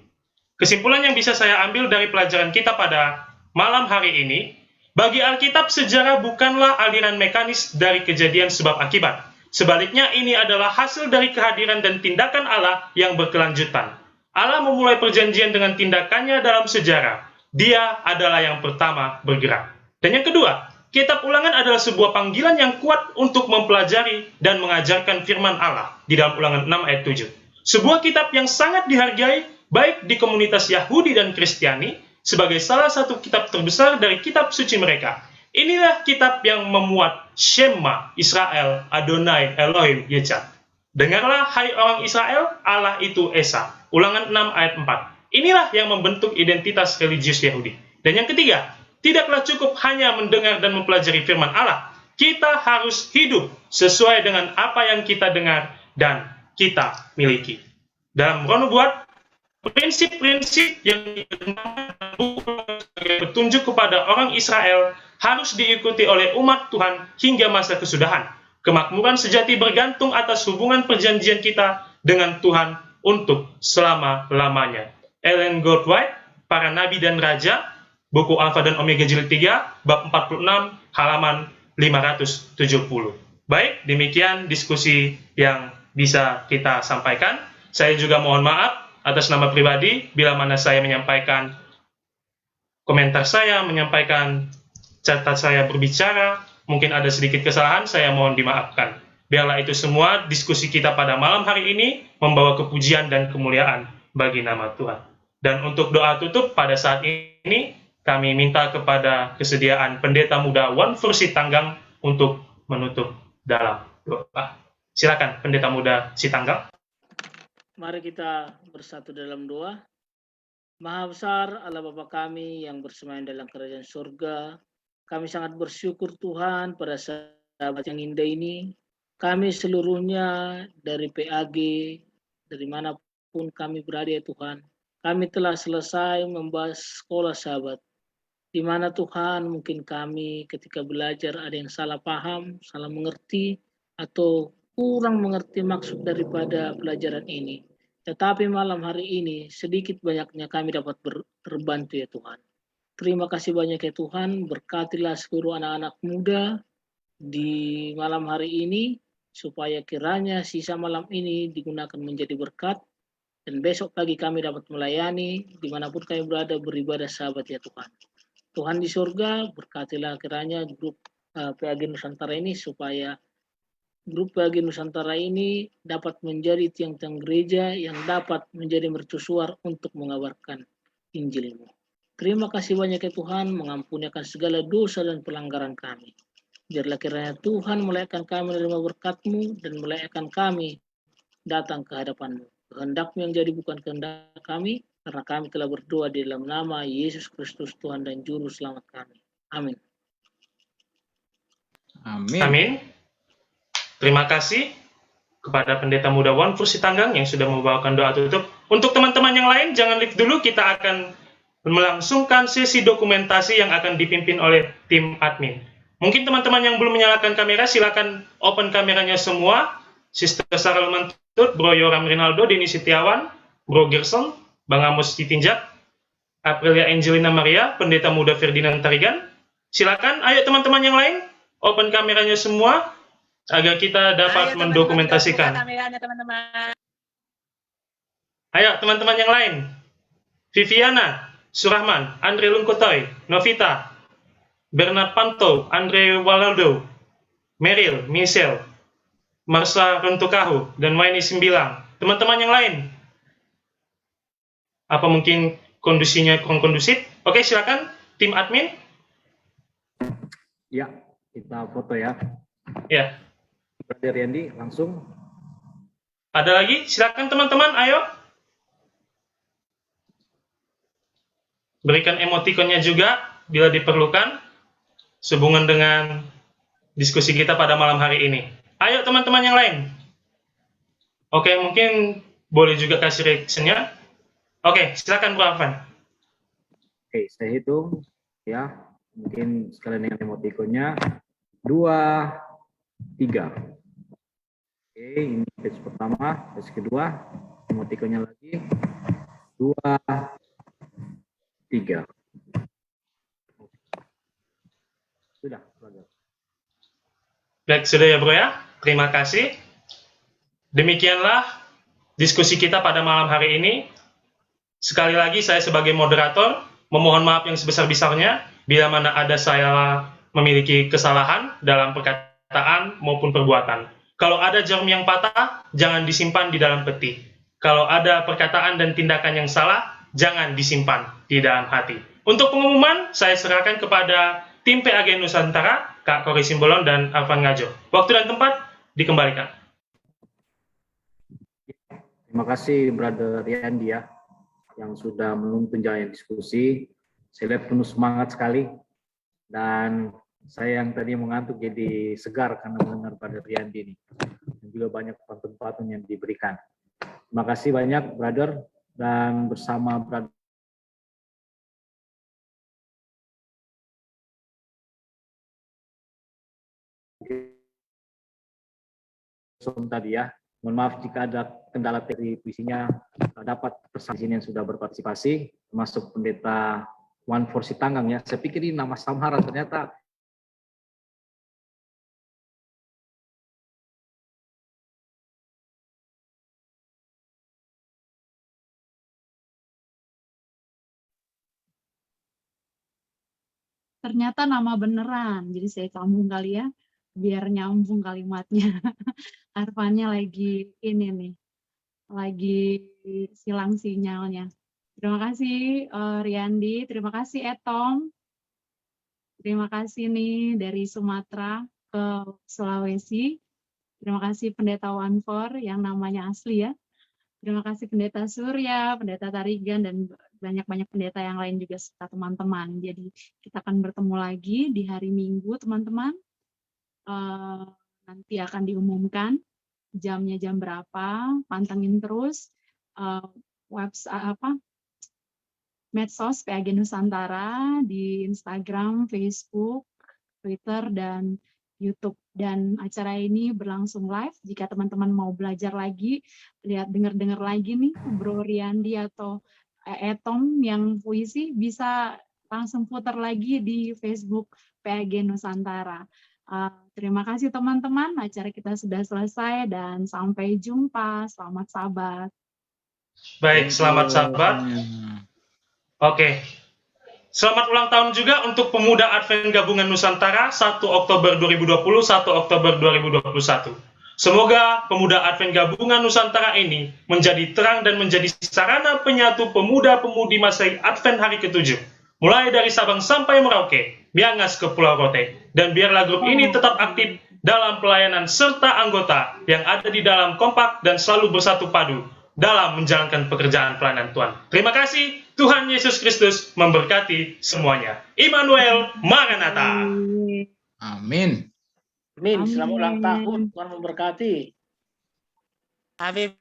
Kesimpulan yang bisa saya ambil dari pelajaran kita pada malam hari ini, bagi Alkitab sejarah bukanlah aliran mekanis dari kejadian sebab akibat. Sebaliknya ini adalah hasil dari kehadiran dan tindakan Allah yang berkelanjutan. Allah memulai perjanjian dengan tindakannya dalam sejarah. Dia adalah yang pertama bergerak. Dan yang kedua, kitab Ulangan adalah sebuah panggilan yang kuat untuk mempelajari dan mengajarkan firman Allah di dalam Ulangan 6 ayat 7. Sebuah kitab yang sangat dihargai baik di komunitas Yahudi dan Kristiani sebagai salah satu kitab terbesar dari kitab suci mereka. Inilah kitab yang memuat Shema Israel Adonai Elohim Yechad. Dengarlah hai orang Israel, Allah itu Esa. Ulangan 6 ayat 4. Inilah yang membentuk identitas religius Yahudi. Dan yang ketiga, tidaklah cukup hanya mendengar dan mempelajari firman Allah. Kita harus hidup sesuai dengan apa yang kita dengar dan kita miliki. Dalam Roh Nubuat, prinsip-prinsip yang sebagai petunjuk kepada orang Israel harus diikuti oleh umat Tuhan hingga masa kesudahan. Kemakmuran sejati bergantung atas hubungan perjanjian kita dengan Tuhan untuk selama-lamanya. Ellen G. White, Para Nabi dan Raja, buku Alfa dan Omega jilid 3, bab 46, halaman 570. Baik, demikian diskusi yang bisa kita sampaikan. Saya juga mohon maaf atas nama pribadi bila mana saya menyampaikan komentar saya, menyampaikan catatan saya berbicara, mungkin ada sedikit kesalahan, saya mohon dimaafkan. Biarlah itu semua diskusi kita pada malam hari ini membawa kepujian dan kemuliaan bagi nama Tuhan. Dan untuk doa tutup pada saat ini, kami minta kepada kesediaan Pendeta Muda Wan Sitanggang untuk menutup dalam doa. Silakan Pendeta Muda Sitanggang. Mari kita bersatu dalam doa. Maha besar Allah Bapa kami yang bersemayam dalam kerajaan surga. Kami sangat bersyukur Tuhan pada sahabat yang indah ini. Kami seluruhnya dari PAG, dari manapun kami berada ya Tuhan. Kami telah selesai membahas sekolah sahabat. Di mana Tuhan mungkin kami ketika belajar ada yang salah paham, salah mengerti, atau kurang mengerti maksud daripada pelajaran ini. Tetapi malam hari ini sedikit banyaknya kami dapat terbantu ya Tuhan. Terima kasih banyak ya Tuhan, berkatilah seluruh anak-anak muda di malam hari ini, supaya kiranya sisa malam ini digunakan menjadi berkat, dan besok pagi kami dapat melayani, dimanapun kami berada beribadah sahabat ya Tuhan. Tuhan di surga, berkatilah kiranya grup PAG Nusantara ini, supaya grup PAG Nusantara ini dapat menjadi tiang-tiang gereja yang dapat menjadi mercusuar untuk mengabarkan Injil-Mu. Terima kasih banyak ya Tuhan, mengampuni akan segala dosa dan pelanggaran kami. Biarlah kiranya Tuhan melayakkan kami menerima berkat-Mu dan melayakkan kami datang ke hadapan-Mu. Kehendak-Mu yang jadi bukan kehendak kami, karena kami telah berdoa di dalam nama Yesus Kristus Tuhan dan Juru Selamat kami. Amin. Amin. Amin. Terima kasih kepada Pendeta Muda Wan Sitanggang yang sudah membawakan doa tutup. Untuk teman-teman yang lain, jangan leave dulu, kita akan melangsungkan sesi dokumentasi yang akan dipimpin oleh tim admin. Mungkin teman-teman yang belum menyalakan kamera, silakan open kameranya semua. Sister Sarah Lumantut, Bro Yoram Rinaldo, Denny Setiawan, Bro Gerson, Bang Amos Titinjak, Aprilia Angelina Maria, Pendeta Muda Ferdinand Tarigan. Silakan, ayo teman-teman yang lain, open kameranya semua, agar kita dapat mendokumentasikan. Ayo teman-teman yang lain, Viviana, Surahman, Andre Lungkotoy, Novita, Bernard Panto, Andre Walaldo, Meryl, Michelle, Marsha Rentukahu, dan Waini Simbilang. Teman-teman yang lain, apa mungkin kondisinya kurang kondusif? Oke, silakan tim admin. Ya, kita foto ya. Ya. Brother Randy, langsung. Ada lagi? Silakan teman-teman, ayo. Berikan emotikonnya juga bila diperlukan, sehubungan dengan diskusi kita pada malam hari ini. Ayo teman-teman yang lain. Oke, mungkin boleh juga kasih reaction-nya. Oke, silakan Bro Afan. Oke, saya hitung ya. Mungkin sekalian dengan emotikonnya. 2, 3. Oke, ini page pertama, page kedua. Emotikonnya lagi. 2, 3. Sudah. Baik, sudah ya Bro ya. Terima kasih. Demikianlah diskusi kita pada malam hari ini. Sekali lagi saya sebagai moderator memohon maaf yang sebesar-besarnya bila mana ada saya memiliki kesalahan dalam perkataan maupun perbuatan. Kalau ada jarum yang patah, jangan disimpan di dalam peti. Kalau ada perkataan dan tindakan yang salah, jangan disimpan di dalam hati. Untuk pengumuman, saya serahkan kepada tim PAG Nusantara, Kak Kori Simbolon dan Alvan Ngajo. Waktu dan tempat dikembalikan. Terima kasih Brother Riyandi ya, yang sudah menuntun jalan diskusi. Saya lihat penuh semangat sekali, dan saya yang tadi mengantuk jadi segar karena mendengar Brother Riyandi ini. Dan juga banyak pantun-pantun yang diberikan. Terima kasih banyak Brother, dan bersama Brother tadi ya. Mohon maaf jika ada kendala dari puisinya, dapat bersama sini yang sudah berpartisipasi, termasuk Pendeta Wan Forsi Tanggang ya. Saya pikir ini nama samara, ternyata nama beneran. Jadi saya sambung kali ya, biar nyambung kalimatnya. Arfannya lagi ini nih, lagi silang sinyalnya. Terima kasih Riyandi, terima kasih Etom, terima kasih nih dari Sumatera ke Sulawesi. Terima kasih Pendeta Wanfor yang namanya asli ya. Terima kasih Pendeta Surya, Pendeta Tarigan, dan banyak-banyak pendeta yang lain juga serta teman-teman. Jadi kita akan bertemu lagi di hari Minggu, teman-teman. Nanti akan diumumkan jamnya jam berapa. Pantengin terus website medsos PAG Nusantara di Instagram, Facebook, Twitter, dan YouTube. Dan acara ini berlangsung live. Jika teman-teman mau belajar lagi, dengar lagi nih Bro Riyandi atau Etom yang puisi, bisa langsung putar lagi di Facebook PAG Nusantara. Terima kasih teman-teman, acara kita sudah selesai dan sampai jumpa. Selamat sabat. Baik, selamat sahabat. Oke. Selamat ulang tahun juga untuk Pemuda Advent Gabungan Nusantara 1 Oktober 2020, 1 Oktober 2021. Semoga Pemuda Advent Gabungan Nusantara ini menjadi terang dan menjadi sarana penyatu pemuda-pemudi masa Advent hari ke-7. Mulai dari Sabang sampai Merauke, Miangas ke Pulau Rote. Dan biarlah grup ini tetap aktif dalam pelayanan serta anggota yang ada di dalam kompak dan selalu bersatu padu dalam menjalankan pekerjaan pelayanan Tuhan. Terima kasih, Tuhan Yesus Kristus memberkati semuanya. Immanuel, Maranatha. Amin. Amin. Selamat ulang tahun, Tuhan memberkati. Habib